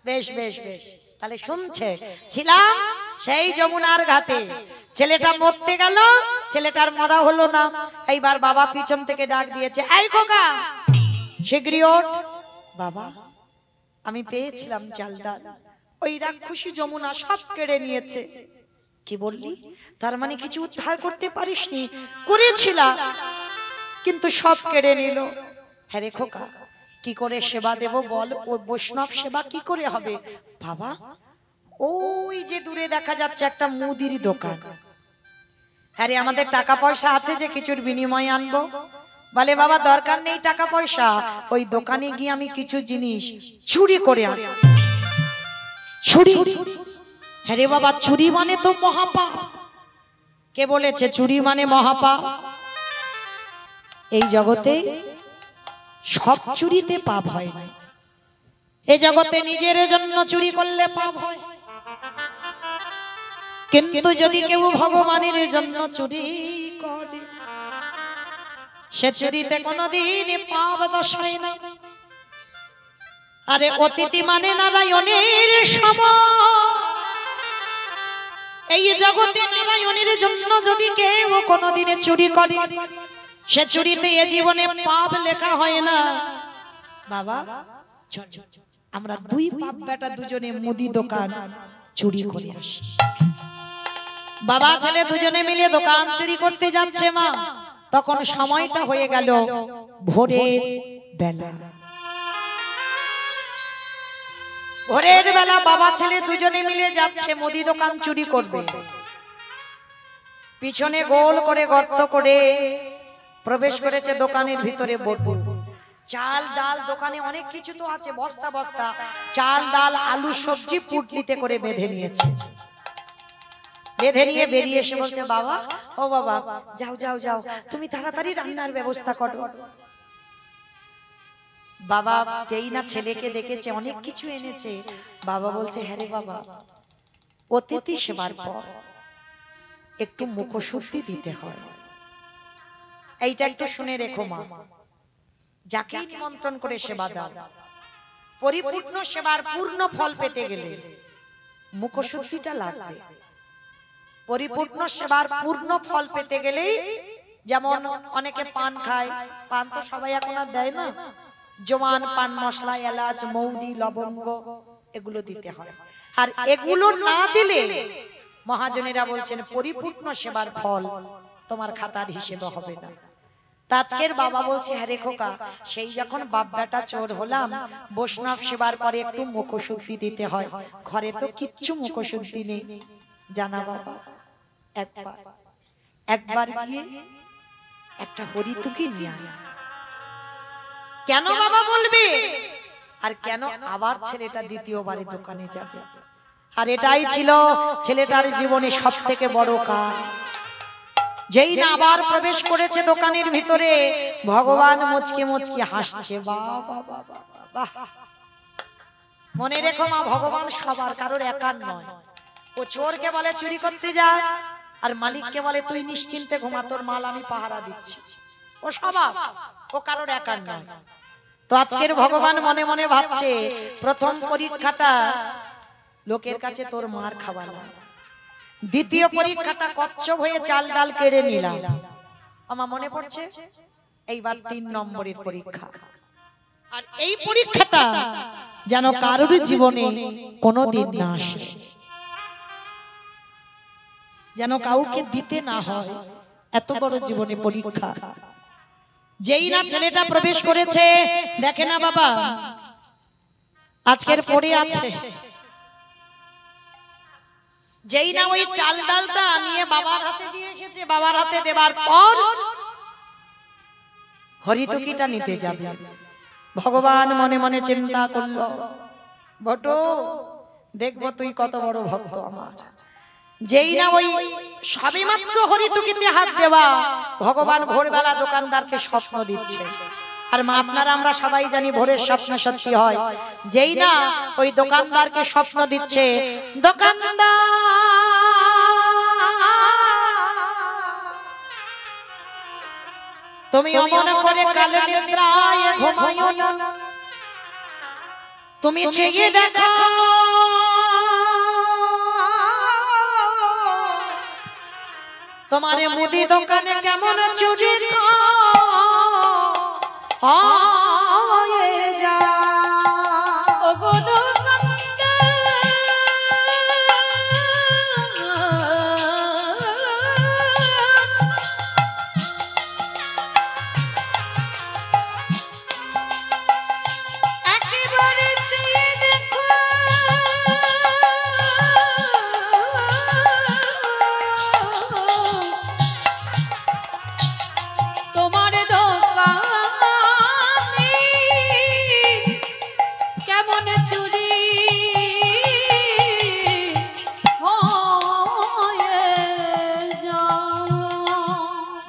বেশ বেশ বেশ। তাহলে শুনছে, ছিলাম সেই যমুনার ঘাটে। ছেলেটা মরতে গেল, ছেলেটার মরা হলো না। এইবার বাবা পিছন থেকে ডাক দিয়েছে, এই খোকা শীঘ্রই ওঠ। বাবা, আমি পেয়েছিলাম চাল ডাল, ওই রাক্ষসী যমুনা সব কেড়ে নিয়েছে। কি বললি? তার মানে কিছু উদ্ধার করতে পারিসনি? করেছিলাম, কিন্তু সব কেড়ে নিল। হ্যাঁ রে খোকা, কি করে সেবা দেব বল? ও বৈষ্ণব সেবা কি করে হবে? বাবা, ওই যে দূরে দেখা যাচ্ছে একটা মুদির দোকান। হ্যাঁ রে, আমাদের টাকা পয়সা আছে যে কিছুর বিনিময়ে আনবো। বলে বাবা দরকার নেই টাকা পয়সা, ওই দোকানে গিয়ে আমি কিছু জিনিস চুরি করে আনি। চুরি? হ্যাঁ রে বাবা, চুরি মানে তো মহাপাপ। কে বলেছে চুরি মানে মহাপাপ? এই জগতে সব চুরিতে পাপ হয় না। এই জগতে নিজের জন্য চুরি করলে পাপ হয়, কিন্তু যদি কেউ ভগবানের জন্য চুরি করে সে চুরিতে কোনোদিন পাপ দশায় না। আরে অতিথি মানে নারায়ণের সম। এই জগতে নারায়ণের জন্য যদি কেউ কোনোদিনে চুরি করে সে চুরিতে এ জীবনে পাপ লেখা হয় না। বাবা চল আমরা দুই বাপ বেটা দুজনে মুদি দোকান চুরি করে আসি। বাবা ছেলে দুজনে মিলে দোকান চুরি করতে যাচ্ছে মা, তখন সময়টা হয়ে গেল ভোরের বেলা। ভোরের বেলা বাবা ছেলে দুজনে মিলে যাচ্ছে মুদি দোকান চুরি করবে। পিছনে গোল করে গর্ত করে প্রবেশ করেছে দোকানের ভিতরে বটু। চাল ডাল দোকানে অনেক কিছু তো আছে, বস্তা বস্তা চাল ডাল আলু সবজি পুটলিতে করে বেঁধে নিয়েছে। বেঁধে নিয়ে বেরিয়ে এসে বলছে বাবা, ও বাবা যাও যাও যাও, তুমি তাড়াতাড়ি রান্নার ব্যবস্থা করো। বাবা যেই না ছেলেকে দেখেছে অনেক কিছু এনেছে, বাবা বলছে হ্যাঁ রে বাবা, অতিথি সেবার পর একটু মুখশুদ্ধি দিতে হয়। এইটা একটু শুনে রেখো মা, যাকে নিমন্ত্রণ করে সেবা দাও, পরিপূর্ণ সেবার পূর্ণ ফল পেতে গেলে মুখশুদ্ধিটা লাগবে। পরিপূর্ণ সেবার পূর্ণ ফল পেতে গেলে যেমন অনেকে পান খায়, পান তো সবাই এখন আর দেয় না, জোয়ান পান মশলা এলাচ মৌরি লবঙ্গ এগুলো দিতে হয়। আর এগুলো না দিলে মহাজনেরা বলছেন পরিপূর্ণ সেবার ফল তোমার খাতার হিসেবে হবে না। আজকের বাবা বলছে হ্যাঁ রে খোকা, সেই যখন বাপ বেটা চোর হলাম, বৈষ্ণব সেবার পরে একটু মুখশুদ্ধি দিতে হয়। ঘরে তো কিচ্ছু মুখশুদ্ধি নেই জানা বাবা। একবার গিয়ে একটা হরিতুকি নিয়ে আয়। কেন বাবা বলবে? আর কেন আবার ছেলেটা দ্বিতীয়বারে দোকানে যাবে? আর এটাই ছিল ছেলেটার জীবনে সব থেকে বড় কাজ। যেই না আবার প্রবেশ করেছে দোকানের ভিতরে, ভগবান মুচকে মুচকে হাসছে। বাহ, মনে রেখো মা, ভগবান সবার, কারোর একার নয়। ও চোরকে বলে চুরি করতে যা, আর মালিককে বলে তুই নিশ্চিন্তে ঘুমা, তোর মাল আমি পাহারা দিচ্ছি। ও সবার, ও কারোর একার নয়। তো আজকের ভগবান মনে মনে ভাবছে প্রথম পরীক্ষাটা লোকের কাছে তোর মার খাওয়ালাম, দ্বিতীয় পরীক্ষাটা কচ্ছপ হয়ে চাল ডাল কেড়ে নিলাম, আমার মনে পড়ছে এইবার 3 নম্বরের পরীক্ষা। আর এই পরীক্ষাটা যেন কারোর জীবনে কোনোদিন না আসে, যেন কাউকে দিতে না হয়, এত বড় জীবনে পরীক্ষা। যেই না ছেলেটা প্রবেশ করেছে, দেখে না বাবা আজকের পড়ে আছে, যেই না ওই চাল ডালটা নিয়ে বাবার হাতে দিয়ে এসেছে, বাবার হাতে দেবার পর হরিতুকিটা নিতে যাবে। ভগবান মনে মনে চিন্তা করলো, বটু দেখবো তুই কত বড় ভক্ত আমার। যেই না ওই সবেমাত্র হরিতুকিতে হাত দেওয়া, ভগবান ভোরবেলা দোকানদারকে স্বপ্ন দিচ্ছে। আর মা আপনারা আমরা সবাই জানি ভোরের স্বপ্ন সত্যি হয়। যেই না ওই দোকানদারকে স্বপ্ন দিচ্ছে, দোকানদার তুমি অমন করে কালে নিদ্রায় ঘুমায়ো না, তুমি চেয়ে দেখো তোমারে মুদি দোকানে কেমন চুরি হয়ে যা। ওগো একেবারে চেয়ে দেখো তোমার দোকান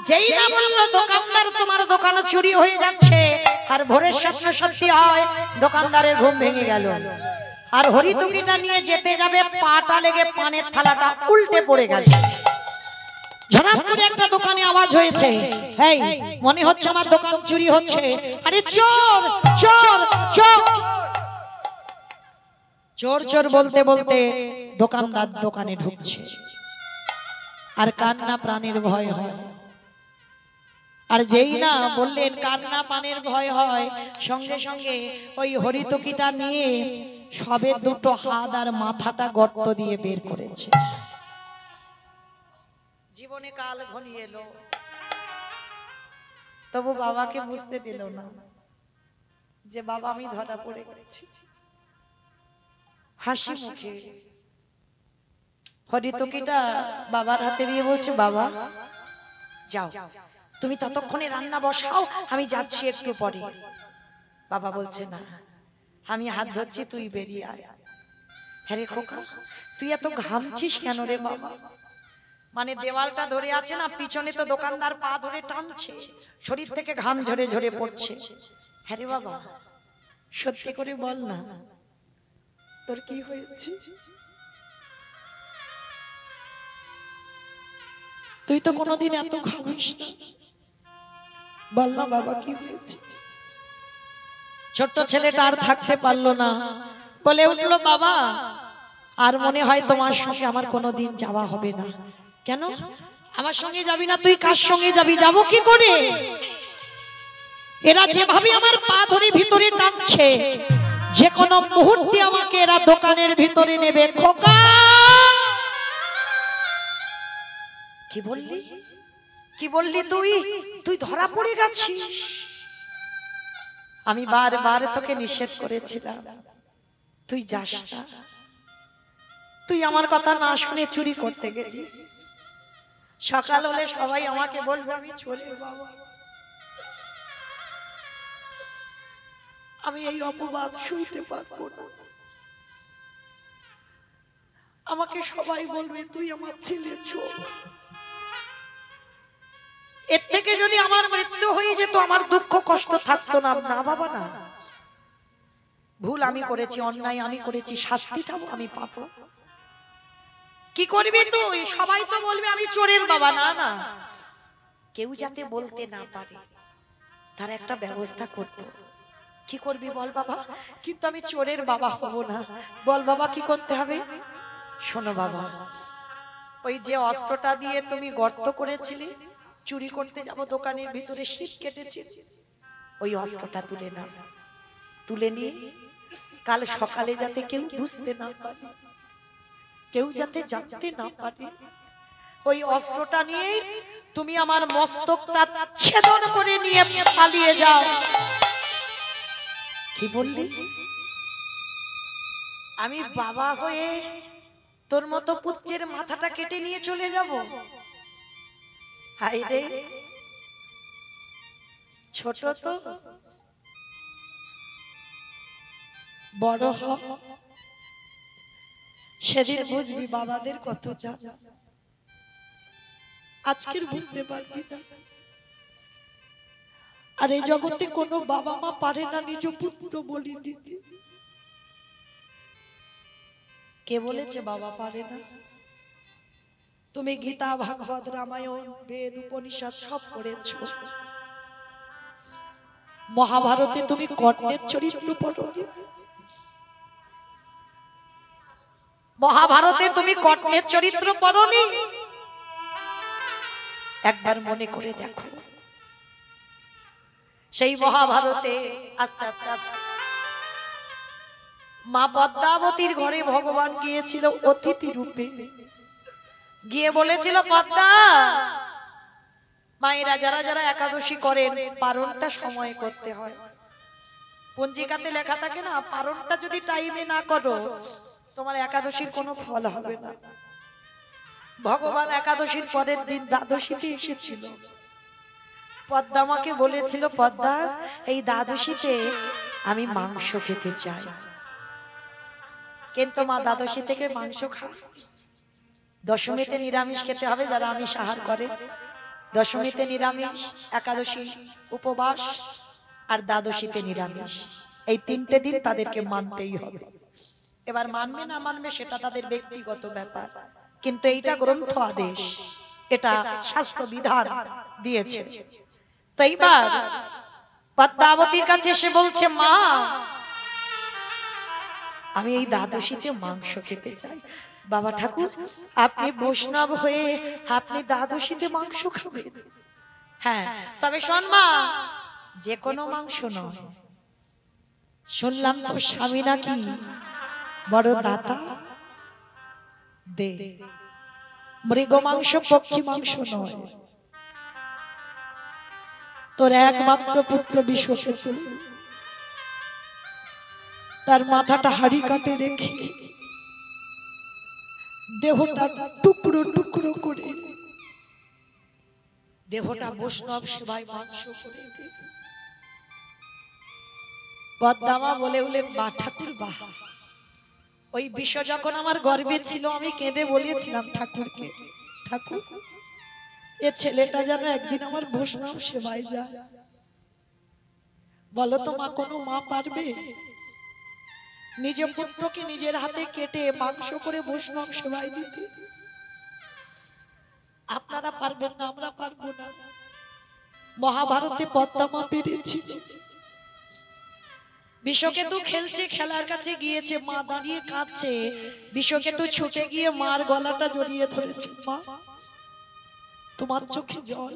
যেই না বললো দোকানদার তোমার দোকানে চুরি হয়ে যাচ্ছে, আর ভোরের স্বপ্ন সত্যি হয়, দোকানদারের ঘুম ভেঙে গেল। আর হরিতুকিটা নিয়ে যেতে যাবে, পাটা লেগে পানের থালাটা উল্টে পড়ে গেল। ঝড়াপ করে একটা দোকানে আওয়াজ হয়েছে, এই মনে হচ্ছে আমার দোকান চুরি হচ্ছে। আরে চোর চোর চোর চোর চোর বলতে বলতে দোকানদার দোকানে ঢুকছে, আর কান্না প্রাণের ভয় হয়। আর যেই না বললেন কান্না প্রাণের ভয় হয়, সঙ্গে সঙ্গে ওই হরিতকিটা নিয়ে সবে দুটো হাত আর মাথাটা গর্ত দিয়ে বের করেছে। জীবনে কাল ঘনিয়ে এলো, তবু বাবাকে বুঝতে দিল না যে বাবা আমি ধরা পড়ে গেছি। হাসি মুখে হরিতকিটা বাবার হাতে দিয়ে বলছে, বাবা যাও, তুমি ততক্ষণে রান্না বসাও, আমি যাচ্ছি একটু পরে। বাবা বলছে, না আমি হাত ধরছি, তুই বেরিয়ে আয়। হ্যাঁ রে খোকা, তুই এত ঘামছিস কেন রে বাবা? মানে দেওয়ালটা ধরে আছে না, পিছনে তো দোকানদার পা ধরে টানছে, শরীর থেকে ঘাম ঝরে ঝরে পড়ছে। হ্যাঁ রে বাবা, সত্যি করে বল না, তোর কি হয়েছে? তুই তো কোনোদিন এত ঘামিস না, বল না বাবা কি হয়েছে? ছোট্ট ছেলেটা আর থাকতে পারলো না, বলে উঠলো, বাবা আর মনে হয় তোমার সঙ্গে আমার কোনোদিন যাওয়া হবে না। কেন আমার সঙ্গে যাবি না? তুই কার সঙ্গে যাবি? যাবো কি করে? এরা যেভাবে আমার পা ধরে ভিতরে টানছে, যে কোনো মুহূর্তে আমাকে এরা দোকানের ভিতরে নেবে। খোকা, কি বললি? কি বললি তুই? তুই ধরা পড়ে গেছিস। আমি বারবার তোকে নিষেধ করেছিলাম, তুই যাস না। তুই আমার কথা না শুনে চুরি করতে গেলি। সকাল হলে সবাই আমাকে বলবে আমি চোরের বাবা। আমি এই অপবাদ সইতে পারবো না। আমাকে সবাই বলবে তুই আমার ছেলে চোর। এর থেকে যদি আমার মৃত্যু হয়ে যেত, আমার দুঃখ কষ্ট থাকতো না। না বাবা না, ভুল আমি করেছি, অন্যায় আমি করেছি, শাস্তিটাও আমি পাবো। কি করবি তুই? সবাই তো বলবে আমি চোরের বাবা। না না, কেউ যাতে বলতে না পারে তার একটা ব্যবস্থা করব। কি করবি বল বাবা? কিন্তু আমি চোরের বাবা হব না। বল বাবা কি করতে হবে? শোনো বাবা, ওই যে অস্ত্রটা দিয়ে তুমি গর্ত করেছিলে, চুরি করতে যাব দোকানের ভিতরে শীত কেটেছে, ওই অস্ত্রটা তুলে নাও। তুলে নিয়ে কাল সকালে যাতে কেউ বুঝতে না পারে, কেউ যাতে জানতে না পারে, ওই অস্ত্রটা নিয়ে তুমি আমার মস্তকটা ছেদন করে নিয়ে পালিয়ে যাও। কি বললি? আমি বাবা হয়ে তোর মতো পুত্রের মাথাটা কেটে নিয়ে চলে যাব? হাই রে, ছোট তো, বড় হ, সেদিন বুঝবি বাবাদের কত জানা। আজকের বুঝতে পারবি না। আর এই জগতে কোনো বাবা মা পারে না নিজ পুত্র বলি দিতে। কে বলেছে বাবা পারে না? তুমি গীতা, ভাগবত, রামায়ণ, বেদ, উপনিষদ সব পড়েছো। মহাভারতে তুমি কর্ণের চরিত্র পড়োনি? মহাভারতে তুমি কর্ণের চরিত্র পড়োনি? একবার মনে করে দেখো, সেই মহাভারতে আস্তে আস্তে আস্তে মা পদ্মাবতীর ঘরে ভগবান গিয়েছিল অতিথি রূপে। গিয়ে বলেছিল, পদ্মা, মায়েরা যারা যারা একাদশী করেন পারণটা সময় করতে হয়। পঞ্জিকাতে লেখা থাকে না, পারণটা যদি টাইমে না করো তোমার একাদশীর কোনো ফল হবে না। ভগবান একাদশীর পরের দিন দ্বাদশীতে এসেছিল। পদ্মা মাকে বলেছিল, পদ্মা, এই দ্বাদশীতে আমি মাংস খেতে চাই। কিন্তু মা দ্বাদশী থেকে মাংস খায়, দশমীতে নিরামিষ খেতে হবে যারা আমিষ আহার করে। দশমীতে নিরামিষ, একাদশী উপবাস, আর দ্বাদশীতে নিরামিষ। এই তিনটে দিন তাদেরকে মানতেই হবে। এবার মানবে না মানবে সেটা তাদের ব্যক্তিগত ব্যাপার, কিন্তু এইটা গ্রন্থ আদেশ, এটা শাস্ত্র বিধান দিয়েছে। তো এইবার পদ্মাবতীর কাছে এসে বলছে, মা আমি এই দ্বাদশীতে মাংস খেতে চাই। বাবা ঠাকুর, আপনি বৈষ্ণব হয়ে আপনি দ্বাদশীতে মাংস খাবেন? হ্যাঁ, তবে শোন মা, যে কোনো মাংস নয়। শুনলাম তো স্বামী নাকি বড় দাতা, দে। মৃগ মাংস পক্ষী মাংস নয়। তোর একমাত্র পুত্র বিশ্বকেতু, তার মাথাটা হাড়ি কাটে রেখে দেহটা টুকরো টুকরো করে, দেহটা বৈষ্ণব সেবায় মাংস করে দে। পদ্মামা বলে উঠলেন, বা ঠাকুর বাহ। ওই বিষয় যখন আমার গর্বে ছিল, আমি কেঁদে বলেছিলাম ঠাকুরকে, ঠাকুর এ ছেলেটা যেন একদিন আমার বৈষ্ণব সেবায় যায়। বলো তো মা, কোনো মা পারবে নিজের পুত্রকে নিজের হাতে কেটে মাংস করে বৈষ্ণব সেবায় দিতে? আপনারা পারবেন না, আমরা পারবো না। মহাভারতে পদ্মামা পেরেছি। বিশ্বকেতু খেলছে, খেলার কাছে গিয়েছে, মা দাঁড়িয়ে কাঁদছে। বিশ্বকেতু ছুটে গিয়ে মার গলাটা জড়িয়ে ধরেছে। মা, তোমার চোখে জল।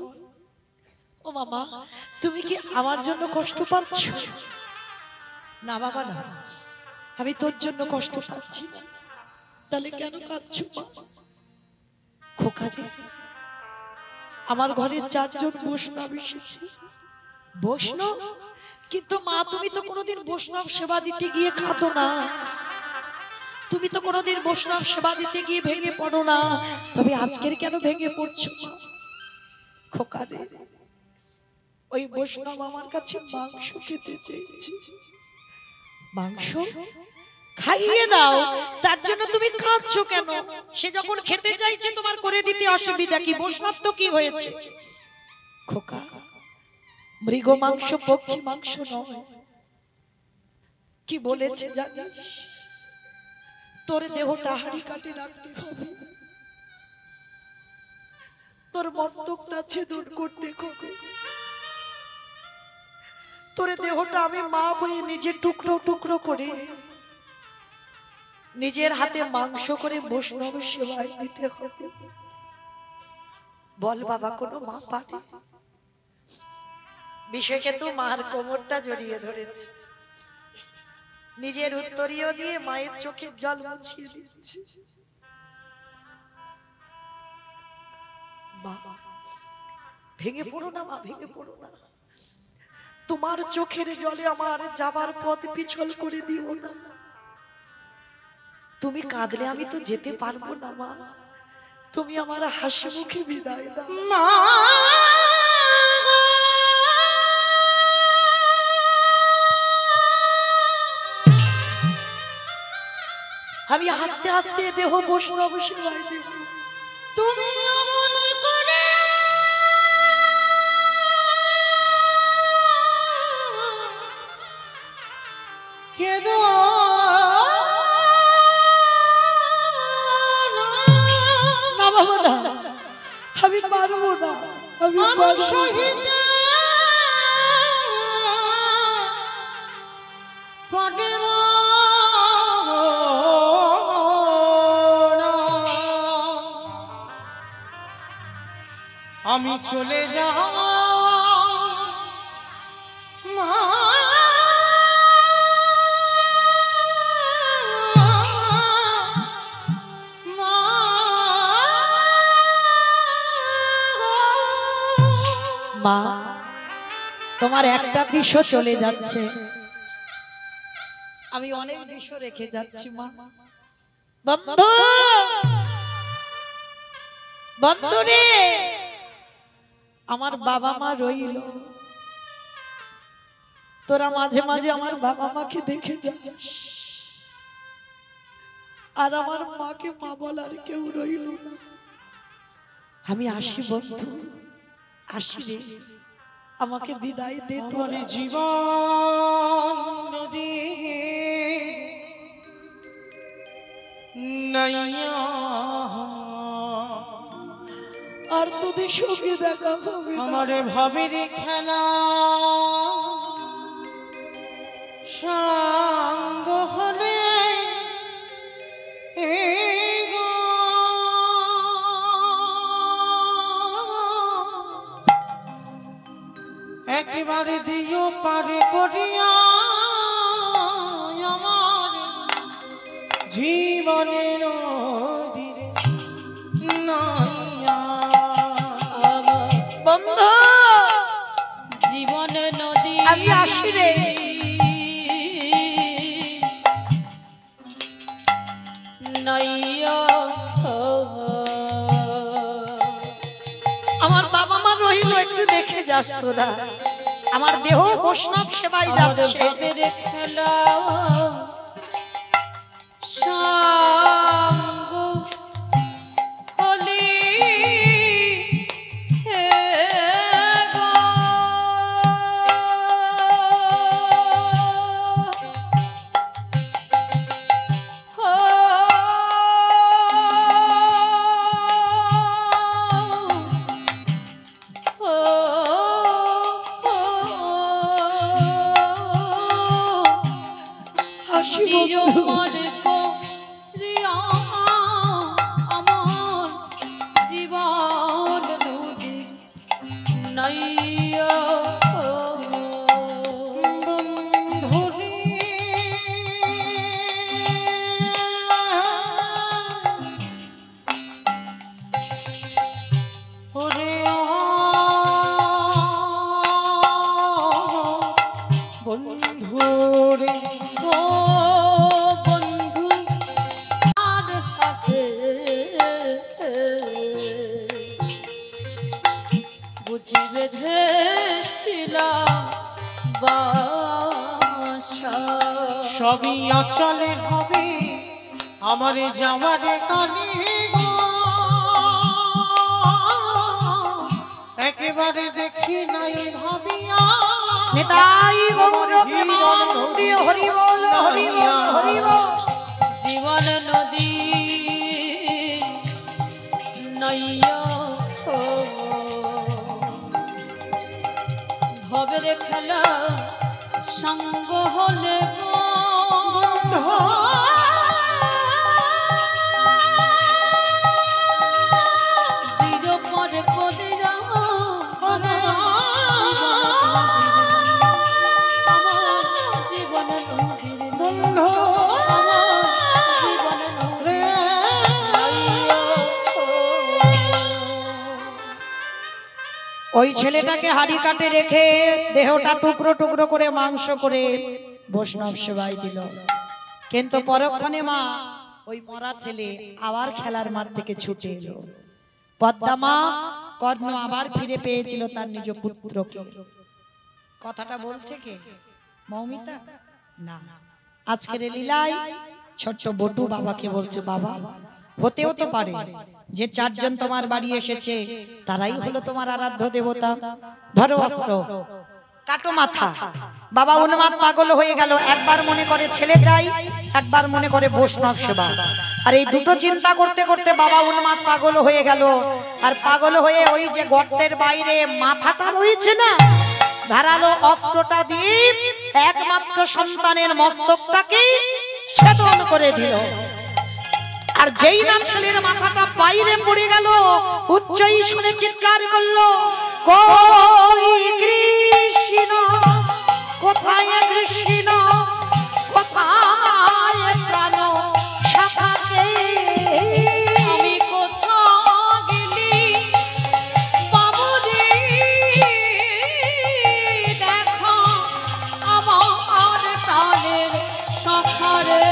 ও মামা, তুমি কি আমার জন্য কষ্ট পাচ্ছ? না বাবা না, আমি তোর জন্য কষ্ট পাচ্ছি। তাহলে কেন কাঁদছো মা? খোকা রে, আমার ঘরে 4 জন বৈষ্ণব এসেছে। বৈষ্ণব? কিন্তু মা, তুমি তো কোনোদিন বৈষ্ণব সেবা দিতে গিয়ে কাঁদো না, তুমি তো কোনোদিন বৈষ্ণব সেবা দিতে গিয়ে ভেঙে পড়ো না, তবে আজকের কেন ভেঙে পড়ছো মা? খোকা রে, ওই বৈষ্ণব আমার কাছে মাংস খেতে চেয়েছে। মাংস খাইয়ে দাও, তার জন্য তুমি কাঁদছো কেন? সে যখন খেতে চাইছে তোমার করে দিতে অসুবিধা কি? বৈষ্ণব তো কি হয়েছে? খোকা, মৃগ মাংস পক্ষী মাংস নয়। কি বলেছে জানিস? তোর দেহটা হাড়ি কাটে রাখতে হবে, তোর মস্তকটা ছেদন করতে হবে, তোর দেহটা আমি মা বয়ে নিজে টুকরো টুকরো করে নিজের হাতে মাংস করে বৈষ্ণব সেবায় দিতে হবে। বল বাবা, কোনো মা পারে? বিশ্বকেতু মার কোমরটা জড়িয়ে ধরেছে, নিজের উত্তরীয় দিয়ে মায়ের চোখের জল মুছিয়ে দিচ্ছে। বাবা, ভেঙে পড়ো না মা, ভেঙে পড়ো না। তোমার চোখের জলে আমার যাবার পথ পিছল করে দিও না। তুমি কাঁদলে আমি তো যেতে পারবো না মা, তুমি আমার হাসি মুখে বিদায় দাও মা। আমি হাসতে হাসতে দেহ বৈষ্ণব সেবায় দেব। তুমি অমন করে কেঁদো না বাবা না, আমি পারবো না, আমি সহিতে পড়ব না। আমি চলে যাব মা। মা, তোমার একটা বৃষ চলে যাচ্ছে, আমি অনেক বৃষ রেখে যাচ্ছি মা। বন্ধু, বন্ধু রে, আমার বাবা মা রইল, তোরা মাঝে মাঝে আমার বাবা মাকে দেখে যাস, আর আমার মাকে মা বলার কেউ রইল না। আমি আসি বন্ধু, আসি রে, আমাকে বিদায় দে আমার তোরা। জীবন নদী নাইয়া আর তোদের সঙ্গে দেখা হবে না। আমার ভাবের খেলা সঙ্গ হলে একেবারে দিও পারে করিয়া আমার জীবনের নদীরে নাইয়া বন্ধু জীবন নদী আমি আসি রে। নইয়া আমার বাবা মা রহিল, একটু দেখে যাস তোরা। আমার দেহ বৈষ্ণব সেবাই যাচ্ছে। ভাবের খেলা সঙ্গ হলি হে গো হো হাসি বন্ধু। আমার জীবন নদী নইয়া বন্ধুরে ওরে বন্ধুরে ও বন্ধু আর হাতে বুঝি বেঁধেছিলাম বাসা সবই অচলে হবে আমার যাওয়ারে কানে গো। একেবারে দেখি নাই ভাবিয়া নিতাই গৌর প্রেমানন্দে হরি বল, হরি বল, হরি বল। জীবন নদী নইয়া ভবের খেলা সঙ্গ হলে গো দিল করে কদিরা আমার জীবন নদীর বন্ধু আমার জীবন রে ওই ছেলেটাকে হাড়ি কাটে রেখে দেহটা টুকরো টুকরো করে মাংস করে বৈষ্ণব সেবাই দিল। কিন্তু পরক্ষণে মা ওই মরা ছেলে আবার খেলার মাঠ থেকে ছুটে এলো। পদ্মা মা কর্ণ আবার ফিরে পেয়েছিল তার নিজ পুত্রকে। কথাটা বলছে কে? মৌমিতা না, আজকের লীলায় ছোট্ট বটু বাবাকে বলছে, বাবা হতেও তো পারে যে চারজন তোমার বাড়ি এসেছে তারাই হলো তোমার আরাধ্য দেবতা। ধরো অস্ত্র, কাটো মাথা। বাবা উন্মাদ পাগল হয়ে গেল। একবার মনে করে ছেলে চাই, একবার মনে করে বৈষ্ণব সেবা। আর এই দুটো চিন্তা করতে করতে বাবা উন্মাদ পাগল হয়ে গেল। আর পাগল হয়ে ওই যে গর্তের বাইরে মাথাটা রয়েছে না, ধারালো অস্ত্রটা দিয়ে একমাত্র সন্তানের মস্তকটাকে ছেদন করে দিল। আর যেই না ছেলের মাথাটা বাইরে পড়ে গেল, উচ্চ ঈশ্বরে চিৎকার করলো, কই কৃষ্ণ, কোথায় কৃষ্ণ, কোথায় প্রাণ শাখাকে। আমি কোথা গেলি বাবুজি দেখা আমার প্রাণের সখারে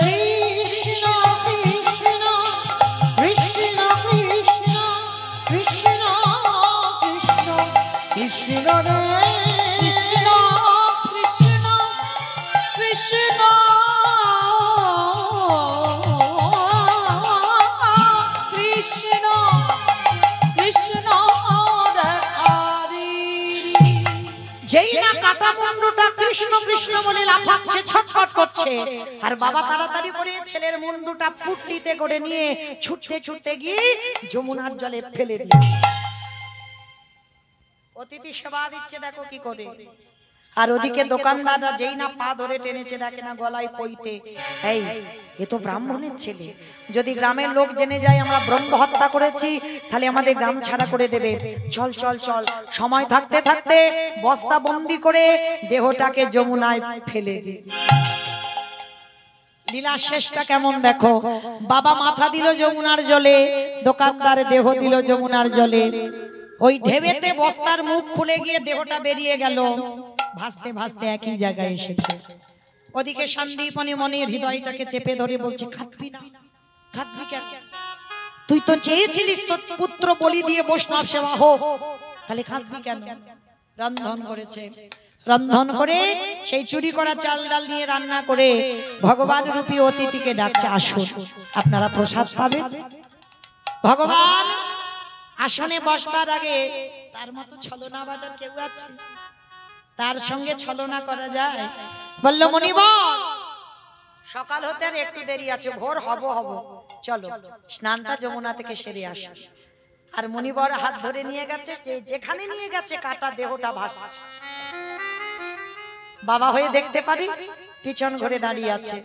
কৃষ্ণ কৃষ্ণ কৃষ্ণ কৃষ্ণ কৃষ্ণ কৃষ্ণ কৃষ্ণ রে কৃষ্ণ কৃষ্ণ কাটা মুন্ডুটা কৃষ্ণ কৃষ্ণ বলে লাফাচ্ছে, ছটফট করছে। আর বাবা তাড়াতাড়ি করে ছেলের মুন্ডুটা পুটলিতে করে নিয়ে ছুটতে ছুটতে গিয়ে যমুনার জলে ফেলে দিয়ে অতিথি সেবা দিচ্ছে, দেখো কি করে। আর ওদিকে দোকানদাররা যেই না পা ধরে টেনেছে, দেখে না গলায় পইতে, এই এ তো ব্রাহ্মণের ছেলে, যদি গ্রামের লোক জেনে যায় আমরা ব্রহ্ম হত্যা করেছি তাহলে আমাদের গ্রাম ছাড়া করে দেবে, চল চল চল। সময় থাকতে থাকতে বস্তা বন্দি করে দেহটাকে যমুনায় ফেলে দি। লীলা শেষটা কেমন দেখো, বাবা মাথা দিল যমুনার জলে, দোকানদার দেহ দিল যমুনার জলে। ওই ঢেবেতে বস্তার মুখ খুলে গিয়ে দেহটা বেরিয়ে গেল, ভাসতে ভাসতে একই জায়গায় এসেছে। ওদিকে সন্দীপনী মনির হৃদয়টাকে চেপে ধরে বলছে, খাটবি না, খাটবি কেন? তুই তো চেয়েছিলিস তোর পুত্র বলি দিয়ে বৈষ্ণব সেবা হোক, তাহলে খাটবি কেন? রন্ধন করেছে, রন্ধন করে সেই চুরি করা চাল ডাল নিয়ে রান্না করে ভগবান রূপী অতিথিকে ডাকছে, আসুন আপনারা প্রসাদ পাবেন। ভগবান আসনে বসবার আগে তার মতো ছলনা বাজার কেউ আছে? তার সঙ্গে ছলনা করা যায়? বলল, মুনিবর সকাল হতে আর একটু দেরি আছে, ভোর হব হব, চলো স্নানটা যমুনা থেকে সেরে আসো। আর মুনিবর হাত ধরে নিয়ে গেছে, যেখানে নিয়ে গেছে কাটা দেহটা ভাসছে। বাবা হয়ে দেখতে পারি পিছন ঘুরে দাঁড়িয়ে আছে।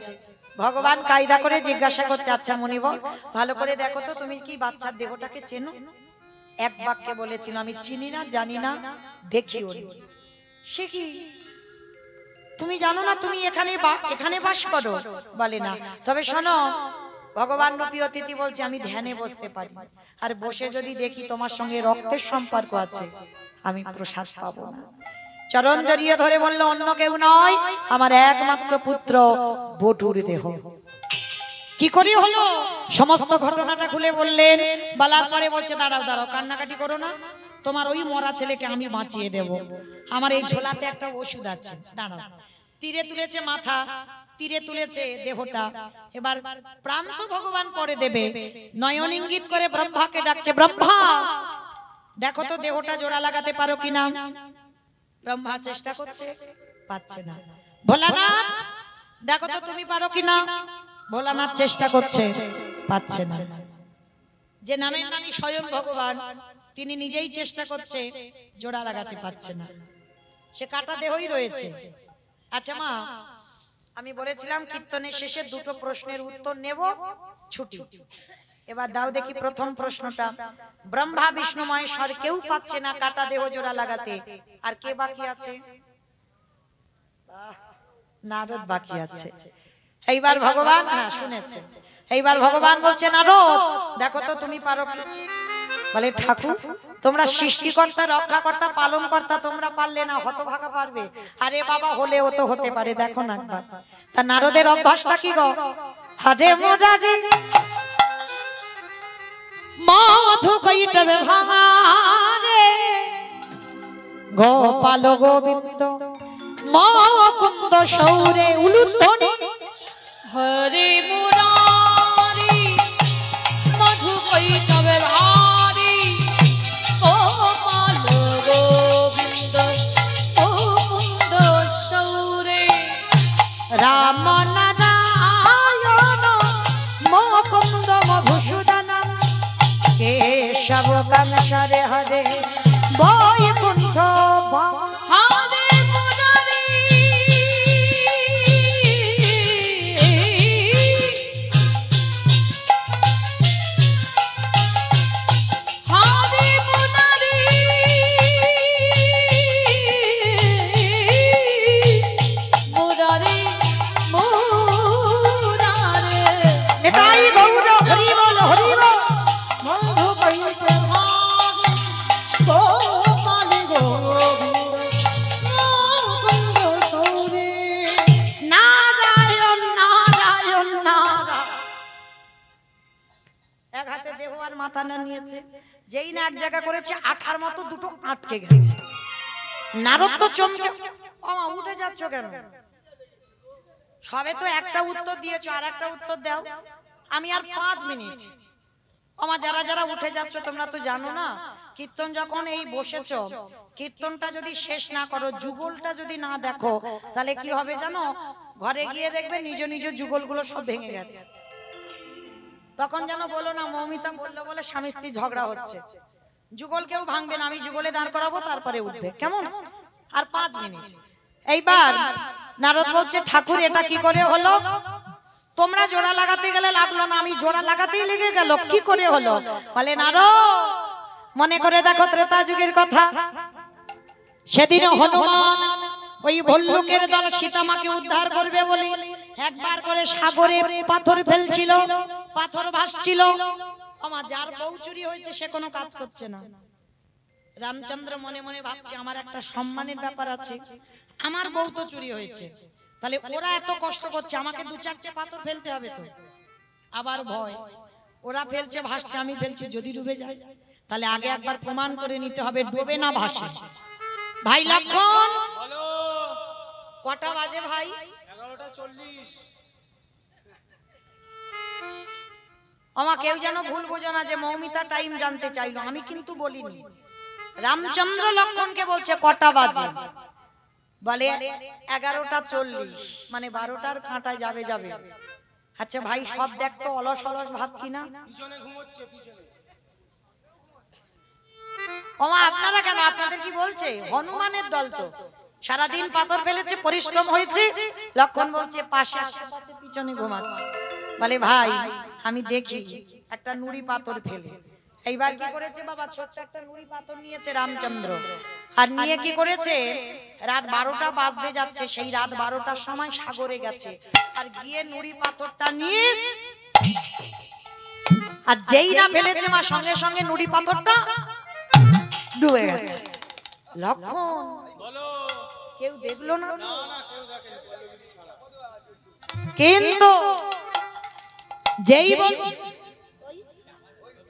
ভগবান কায়দা করে জিজ্ঞাসা করছে, আচ্ছা মুনিবর ভালো করে দেখো তো, তুমি কি বাচ্চার দেহটাকে চেনো? এক বাক্যে বলেছিল, আমি চিনি না, জানি না, দেখিও নি। সে কি তুমি জানো না তুমি এখানে বাস করো? বলে না। তবে শোনো, ভগবান রূপী অতিথি বলছে, আমি ধ্যানে বসতে পারি, আর বসে যদি দেখি তোমার সঙ্গে রক্তের সম্পর্ক আছে, আমি প্রসাদ পাবো না। চরণ জড়িয়ে ধরে বলল, অন্য কেউ নয়, আমার একমাত্র পুত্র বটুর দেহ। কি করে হলো সমস্ত ঘটনাটা খুলে বললেন। বলার পরে বলছে, দাঁড়াও দাঁড়াও, কান্নাকাটি করো না, তোমার ওই মরা ছেলেকে আমি বাঁচিয়ে দেব। আমার এই ঝোলাতে একটা ওষুধ আছে, দাঁড়াও। তীরে তুলেছে মাথা, তীরে তুলেছে দেহটা। এবার প্রাণ তো ভগবান পরে দেবে, নয়ন ইঙ্গিত করে ব্রহ্মাকে ডাকছে, ব্রহ্মা দেখো তো দেহটা জোড়া লাগাতে পারো কিনা। ব্রহ্মা চেষ্টা করছে, পাচ্ছে না। ভোলানাথ দেখো তো তুমি পারো কিনা। ভোলানাথ চেষ্টা করছে, পাচ্ছে না। যে নামের নামই স্বয়ং ভগবান, তিনি নিজেই চেষ্টা করছে, জোড়া লাগাতে পারছে না, সে কাটা দেহই রয়েছে। আচ্ছা মা, আমি বলেছিলাম কীর্তনের শেষে দুটো প্রশ্নের উত্তর নেব, ছুটি। এবার দাও দেখি প্রথম প্রশ্নটা। ব্রহ্মা বিষ্ণু মহেশ্বর কেউ পাচ্ছে না কাটা দেহ জোড়া লাগাতে, আর কে বাকি আছে? নারদ বাকি আছে। এইবার ভগবান, হ্যাঁ শুনেছে, এইবার ভগবান বলছে, নারদ দেখো তো তুমি পারো কি। বলে, ঠাকুর তোমরা সৃষ্টিকর্তা, রক্ষাকর্তা, পালনকর্তা, তোমরা পারলে না, হতভাগা পারবে। আরে বাবা, হলেও তো হতে পারে, দেখো না একবার। তা নারদের অভ্যাসটা কি গো? হারে মোরারে মাধু কইটবে ভাঙারে, গোপাল গোবিন্দ মুকুন্দ সৌরে উলুধ্বনি। হরে মুরারি মধু কৈতবে ভারি, গোপাল গোবিন্দ মুকুন্দ সৌরে। রাম নারায়ণ মুকুন্দ মধুসূদন, কেশব কামসরে হরে বৈকুণ্ঠ। হরে মুরারি হরে মুরারি মুরারি মুরারে। এটাই গৌর, হরি বল হরি বল। মধু কইতে ভাগ গোপাল গোবিন্দ মুকুন্দ সৌরে। নারায়ণ নারায়ণ নারায়ণ। এক হাতে দেহ আর মাথা না নিয়েছে, যেই না এক জায়গা করেছে, আঠার মতো দুটো আটকে গেছে। নারদ তো চমকে, উঠে যাচ্ছ কেন? সবে তো একটা উত্তর দিয়েছো, আর একটা উত্তর দাও। আমি আর 5 মিনিট, আমার যারা যারা উঠে যাচ্ছ তোমরা তো জানো না, কীর্তন যখন এই বসেছ, কীর্তনটা যদি শেষ না করো, যুগলটা যদি না দেখো, তাহলে কি হবে জানো? ঘরে গিয়ে দেখবে নিজ নিজ যুগলগুলো সব ভেঙে গেছে। তখন যেন বলো না মৌমিতা বললো বলে স্বামী স্ত্রী ঝগড়া হচ্ছে। যুগল কেউ ভাঙবে না, আমি যুগলে দাঁড় করাবো, তারপরে উঠবে। কেমন? আর 5 মিনিট। এইবার নারদ বলছে ঠাকুর এটা কি করে হলো? তোমরা জোড়া লাগাতে গেলে লাগলো না, আমি জোড়া লাগাতেই লেগে গেল, কি করে হলো? বলে নারদ মনে করে দেখো ত্রেতা যুগের কথা। সেদিন হনুমান ওই ভল্লুকের দল সীতামাকে উদ্ধার করবে বলে একবার করে সাগরে পাথর ফেলছিল, পাথর ভাসছিল। আমার যার বউ চুরি হয়েছে সে কোনো কাজ করছে না। রামচন্দ্র মনে মনে ভাবছে আমার একটা সম্মানের ব্যাপার আছে, আমার বউ তো চুরি হয়েছে, তাহলে ওরা এত কষ্ট করছে, আমাকে 2-4টে পাথর ফেলতে হবে তো। আবার ভয়, ওরা ফেলছে ভাসছে, আমি ফেলছি, যদি ডুবে যায় তাহলে আগে একবার প্রমাণ করে নিতে হবে ডুবে না ভাসে। ভাই লক্ষণ বলো। কটা বাজে ভাই? 11:40। আমার কেউ যেন ভুল বোঝো না যে মৌমিতা টাইম জানতে চাইলো, আমি কিন্তু বলিনি। রামচন্দ্র লক্ষণকে বলছে কটা বাজে, বলে 11:40, মানে 12টার কাঁটায় যাবে যাবে। আচ্ছা ভাই সব দেখতো অলস অলস ভাব কিনা? পিছনে ঘুমোচ্ছে পিছনে। ওমা আপনারা কেন, আপনাদের কি বলছে? হনুমানের দল তো সারাদিন পাথর ফেলেছে, পরিশ্রম হয়েছে। লক্ষণ বলছে পাশে আশেপাশে পিছনে ঘুমাচ্ছে। বলে ভাই আমি দেখি একটা নুড়ি পাথর ফেলে। এইবার কি করেছে বাবা? ছোট্ট একটা নুড়ি পাথর নিয়েছে রামচন্দ্র, আর নিয়ে কি করেছে? রাত 12টা বাজতে যাচ্ছে, সেই রাত 12টার সময় সাগরে গেছে, আর গিয়ে নুড়ি পাথরটা নিয়ে, আর যেই না ফেলেছে মা সঙ্গে সঙ্গে নুড়ি পাথরটা ডুবে গেছে। লক্ষণ বলো। কেউ দেখলো না, না না কেউ দেখেনি, পল্লবীদি ছাড়া। কিন্তু যেই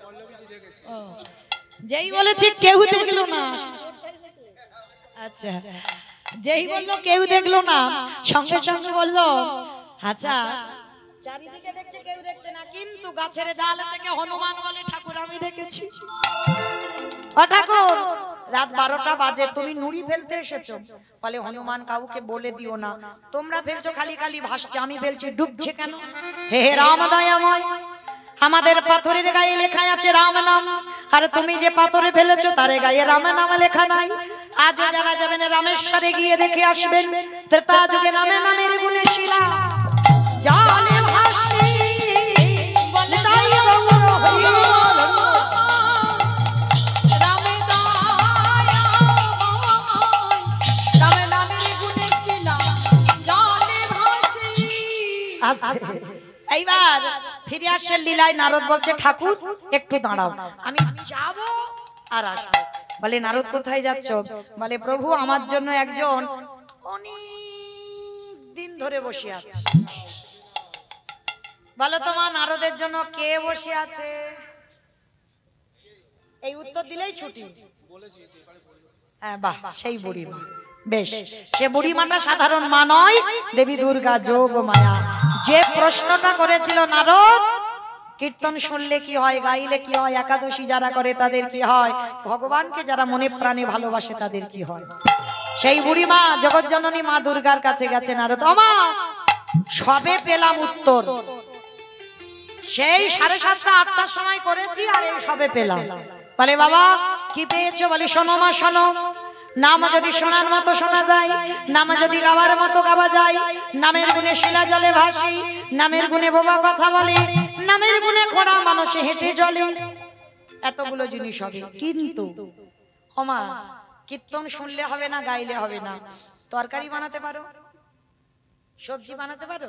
পল্লবীদি দেখেছে। যেই বলেছে কেউ দেখলো না, আচ্ছা যেই বললো কেউ দেখলো না, সঙ্গে সঙ্গে বললো আচ্ছা চারিদিকে দেখছে কেউ দেখছে না, কিন্তু গাছের ডাল থেকে হনুমান বলে ঠাকুর আমি দেখেছি। ও ঠাকুর রাত 12টা বাজে, তুমি নুড়ি ফেলতে এসেছো? বলে হনুমান কাউকে বলে দিও না, তোমরা ফেলছো খালি খালি ভাসছে, আমি ফেলছি ডুবছে কেন? হে হে রাম দয়াময়, আমাদের পাথরের গায়ে লেখা আছে রাম নাম, আর তুমি যে পাথরে ফেলেছো তার গায়ে রাম নাম লেখা নাই। আজ যারা যাবেন রামেশ্বরে গিয়ে দেখে আসবেন, ত্রেতা যুগে রামের নামের গুণে শিলা জলে ভাসে। তাই গৌর হইল এইবার ফিরে আসছে লীলায়। নারদ বলছে ঠাকুর একটু দাঁড়াও, আমি যাব আর আসবো। বলে নারদ কোথায় যাচ্ছ? বলে প্রভু আমার জন্য একজন অনেক দিন ধরে বসে আছে। বলো তোমার নারদের জন্য কে বসে আছে? এই উত্তর দিলেই ছুটি। হ্যাঁ বাহ, সেই বুড়ি মা। বেশ, সে বুড়ি মাটা সাধারণ মা নয়, দেবী দুর্গা যোগ মায়া। যে প্রশ্নটা করেছিল নারদ, কীর্তন শুনলে কি হয়, গাইলে কি হয়, একাদশী যারা করে তাদের কি হয়, ভগবানকে যারা মনে প্রাণে ভালোবাসে তাদের কি হয়, সেই বুড়ি মা জগৎজননী মা দুর্গার কাছে গেছে নারদ। আমা সবে পেলাম উত্তর, সেই 7:30 8টার সময় করেছি, আর এই সবে পেলাম। বলে বাবা কি পেয়েছো? বলে শোনো মা শোনো, নাম যদি শোনার মতো শোনা যায়, নাম যদি গাওয়ার মতো গাওয়া যায়, নামের গুণে শিলা জলে ভাসি, নামের গুণে বোবা কথা বলে, নামের গুণে খোড়া মানুষে হেঁটে চলে, এতগুলো জিনিস হবে। কিন্তু ওমা কীর্তন শুনলে হবে না, গাইলে হবে না। তরকারি বানাতে পারো, সবজি বানাতে পারো?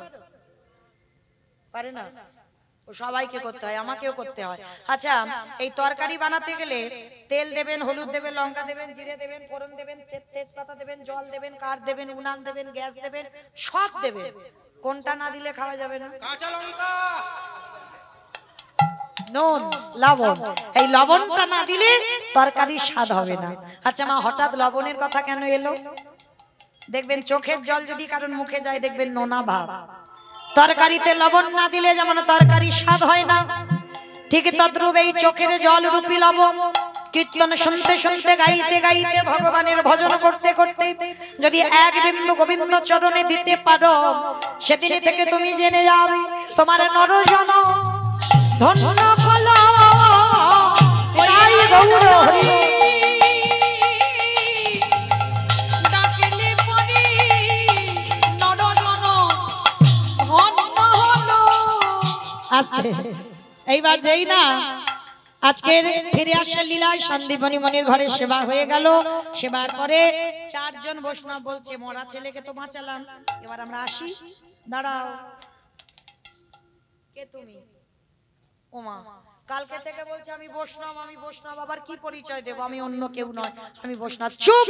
পারে না? ও সবাইকে করতে হয়, আমাকেও করতে হয়। আচ্ছা এই তরকারি বানাতে গেলে তেল দেবেন, হলুদ দেবেন, লঙ্কা দেবেন, জিরে দেবেন, ফোড়ন দেবেন, তেজপাতা দেবেন, জল দেবেন, কাঠ দেবেন, উনান দেবেন, গ্যাস দেবেন, সব দেবেন। কোনটা না দিলে খাওয়া যাবে না? কাঁচা লঙ্কা, নুন, লবণ। এই লবণটা না দিলে তরকারির স্বাদ হবে না। আচ্ছা মা হঠাৎ লবণের কথা কেন এলো? দেখবেন চোখের জল যদি কারণ মুখে যায় দেখবেন নোনা ভাব। তরকারিতে লবণ না দিলে যেমন তরকারির স্বাদ হয় না, ঠিক তদ্রূপ এই চোখের জল রূপী লবণ কীর্তন শুনতে শুনতে গাইতে গাইতে ভগবানের ভজন করতে করতে যদি এক বিন্দু গোবিন্দ চরণে দিতে পারো, সেদিন থেকে তুমি জেনে যাবে তোমার নরজন ধন্য হলো। তাই গৌর হরি ডাকলে পরে নরজন ধন্য হলো। আস্তে এইবার যেই না আজকের ফিরে আসার লীলায় সন্দীপনী মনির ঘরে সেবা হয়ে গেল। সেবার পরে চারজন বৈষ্ণব বলছে মরা ছেলেকে তো বাঁচালাম, এবার আমরা আসি। দাঁড়াও, কে তুমি? ওমা, কালকে থেকে বলছে আমি বৈষ্ণব, আমি বৈষ্ণব, আবার কি পরিচয় দেব? আমি অন্য কেউ নয়, আমি বৈষ্ণব। চুপ,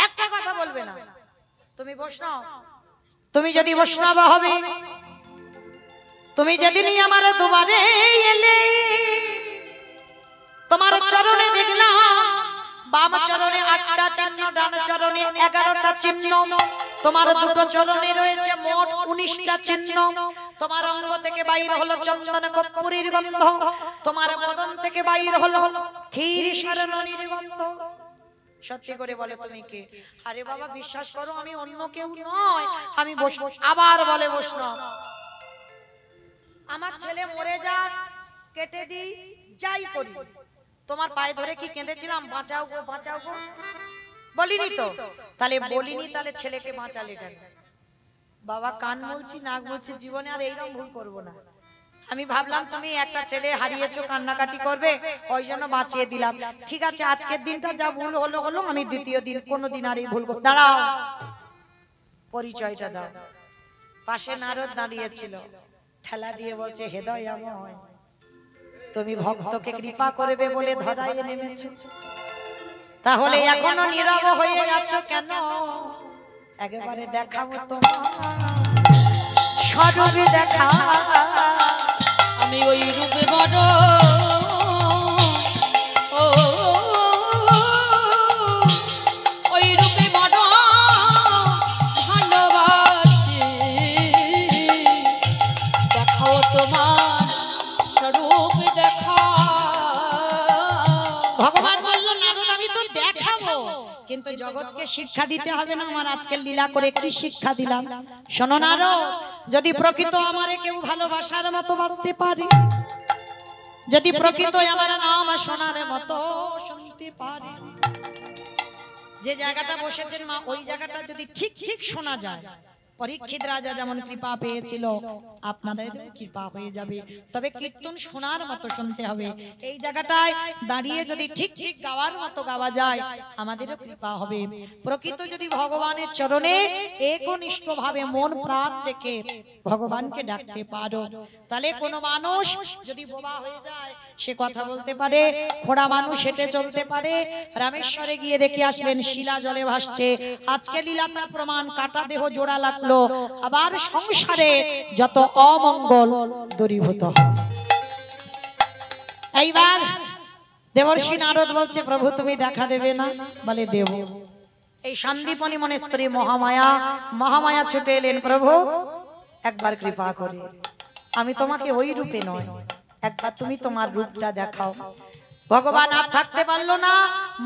একটা কথা বলবে না। তুমি বৈষ্ণব, তুমি যদি বৈষ্ণব হবে, তুমি যেদিনই আমার দুবারে এলে, তোমার চরণে দেখলাম বাম চরণে 8টা চিহ্ন, ডান চরণে 11টা চিহ্ন, তোমার দুটো চরণে রয়েছে মোট 19টা চিহ্ন। তোমার অঙ্গ থেকে বাইর হলো চন্দন কর্পূরের গন্ধ, তোমার বদন থেকে বাইর হলো ক্ষীর সারণীর গন্ধ। সত্যি করে বলে তুমি কে? আরে বাবা বিশ্বাস করো আমি অন্য কেউ নয়, আমি বৈষ্ণব। আবার বলে বৈষ্ণব। আমার ছেলে মরে যাক, কেটে দিই, যাই করি, তোমার পায়ে ধরে কি কেঁদেছিলাম বাঁচাও গো বাঁচাও গো? বলিনি তো? তাহলে বলিনি, তাহলে ছেলেকে বাঁচালে কেন? বাবা কান বলছি নাক বলছি, জীবনে আর এইরকম ভুল করবো না। আমি ভাবলাম তুমি একটা ছেলে হারিয়েছো, কান্নাকাটি করবে, ওই জন্য বাঁচিয়ে দিলাম। ঠিক আছে, আজকের দিনটা যা ভুল হলো হলো, আমি দ্বিতীয় দিন কোনোদিন আর এই ভুল করব। দাঁড়াও, পরিচয়টা দাও। পাশে নারদ দাঁড়িয়েছিল, ঠেলা দিয়ে বলছে হে দয়াময়, তুমি ভক্তকে কৃপা করবে বলে ধরায় নেমেছো, তাহলে এখনো নীরব হয়ে আছো কেন? একেবারে দেখাবো তোমার স্বরূপে, দেখা আমি ওই রূপে বড় ও, ওই রূপে বড় ভালোবাসি, দেখাও তোমার স্বরূপ দেখা। ভগবান বলল নারদ আমি তো দেখাবো, কিন্তু জগৎকে শিক্ষা দিতে হবে না? আমার আজকের লীলা করে কি শিক্ষা দিলাম শোনো নারদ। যদি প্রকৃত আমারে কেউ ভালোবাসার মতো বাঁচতে পারে, যদি প্রকৃত আমার নাম শোনার মতো শুনতে পারে, যে জায়গাটা বসেছেন মা ওই জায়গাটা যদি ঠিক ঠিক শোনা যায়, পরীক্ষিত রাজা যেমন কৃপা পেয়েছিল আপনাদের কৃপা হয়ে যাবে। তবে কীর্তন শোনার মতো শুনতে হবে। এই জায়গাটায় দাঁড়িয়ে যদি ঠিক ঠিক গাওয়ার মতো গাওয়া যায়, আমাদেরও কৃপা হবে। প্রকৃত যদি ভগবানের চরণে একনিষ্ঠভাবে মন প্রাণ রেখে ভগবানকে ডাকতে পারো, তাহলে কোনো মানুষ যদি বোবা হয়ে যায় সে কথা বলতে পারে, খোড়া মানুষ হেঁটে চলতে পারে। রামেশ্বরে গিয়ে দেখে আসবেন শিলা জলে ভাসছে। আজকে লীলাটা প্রমাণ, কাটা দেহ জোড়া লাগলো, আবার সংসারে যত অমঙ্গল দূরীভূত। এইবার দেবর্ষি নারদ বলছে প্রভু তুমি দেখা দেবে না? বলে দেব। এই সন্দীপনী মনের স্ত্রী মহামায়া, মহামায়া ছুটে এলেন, প্রভু একবার কৃপা করে, আমি তোমাকে ওই রূপে নয়, একবার তুমি তোমার রূপটা দেখাও। ভগবান আর থাকতে পারলো না,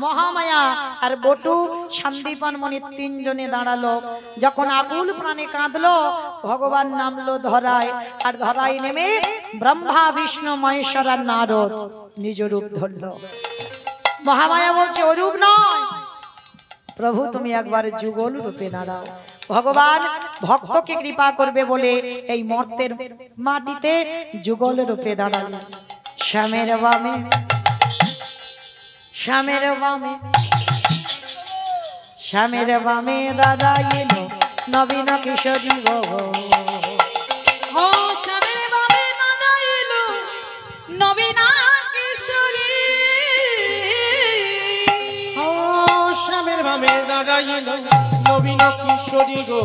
মহামায়া আর বটু সন্দীপন মনির তিনজনে দাঁড়ালো। যখন আকুল প্রাণে কাঁদলো, ভগবান নামলো ধরায়, আর ধরায় নেমে ব্রহ্মা বিষ্ণু মহেশ্বর আর নারদ নিজ রূপ ধরলো। মহামায়া বলছে ও রূপ নয় প্রভু, তুমি একবার যুগল রূপে দাঁড়াও। ভগবান ভক্তকে কৃপা করবে বলে এই মর্তের মাটিতে যুগল রূপে দাঁড়ালেন। শ্যামের বামে, শ্যামের বামে, শ্যামের বামে দাঁড়াইল নবীন কিশোরী গো। ও শ্যামের বামে দাঁড়াইল নবীন কিশোরী, ও শ্যামের বামে দাঁড়াইল নবীন কিশোরী গো।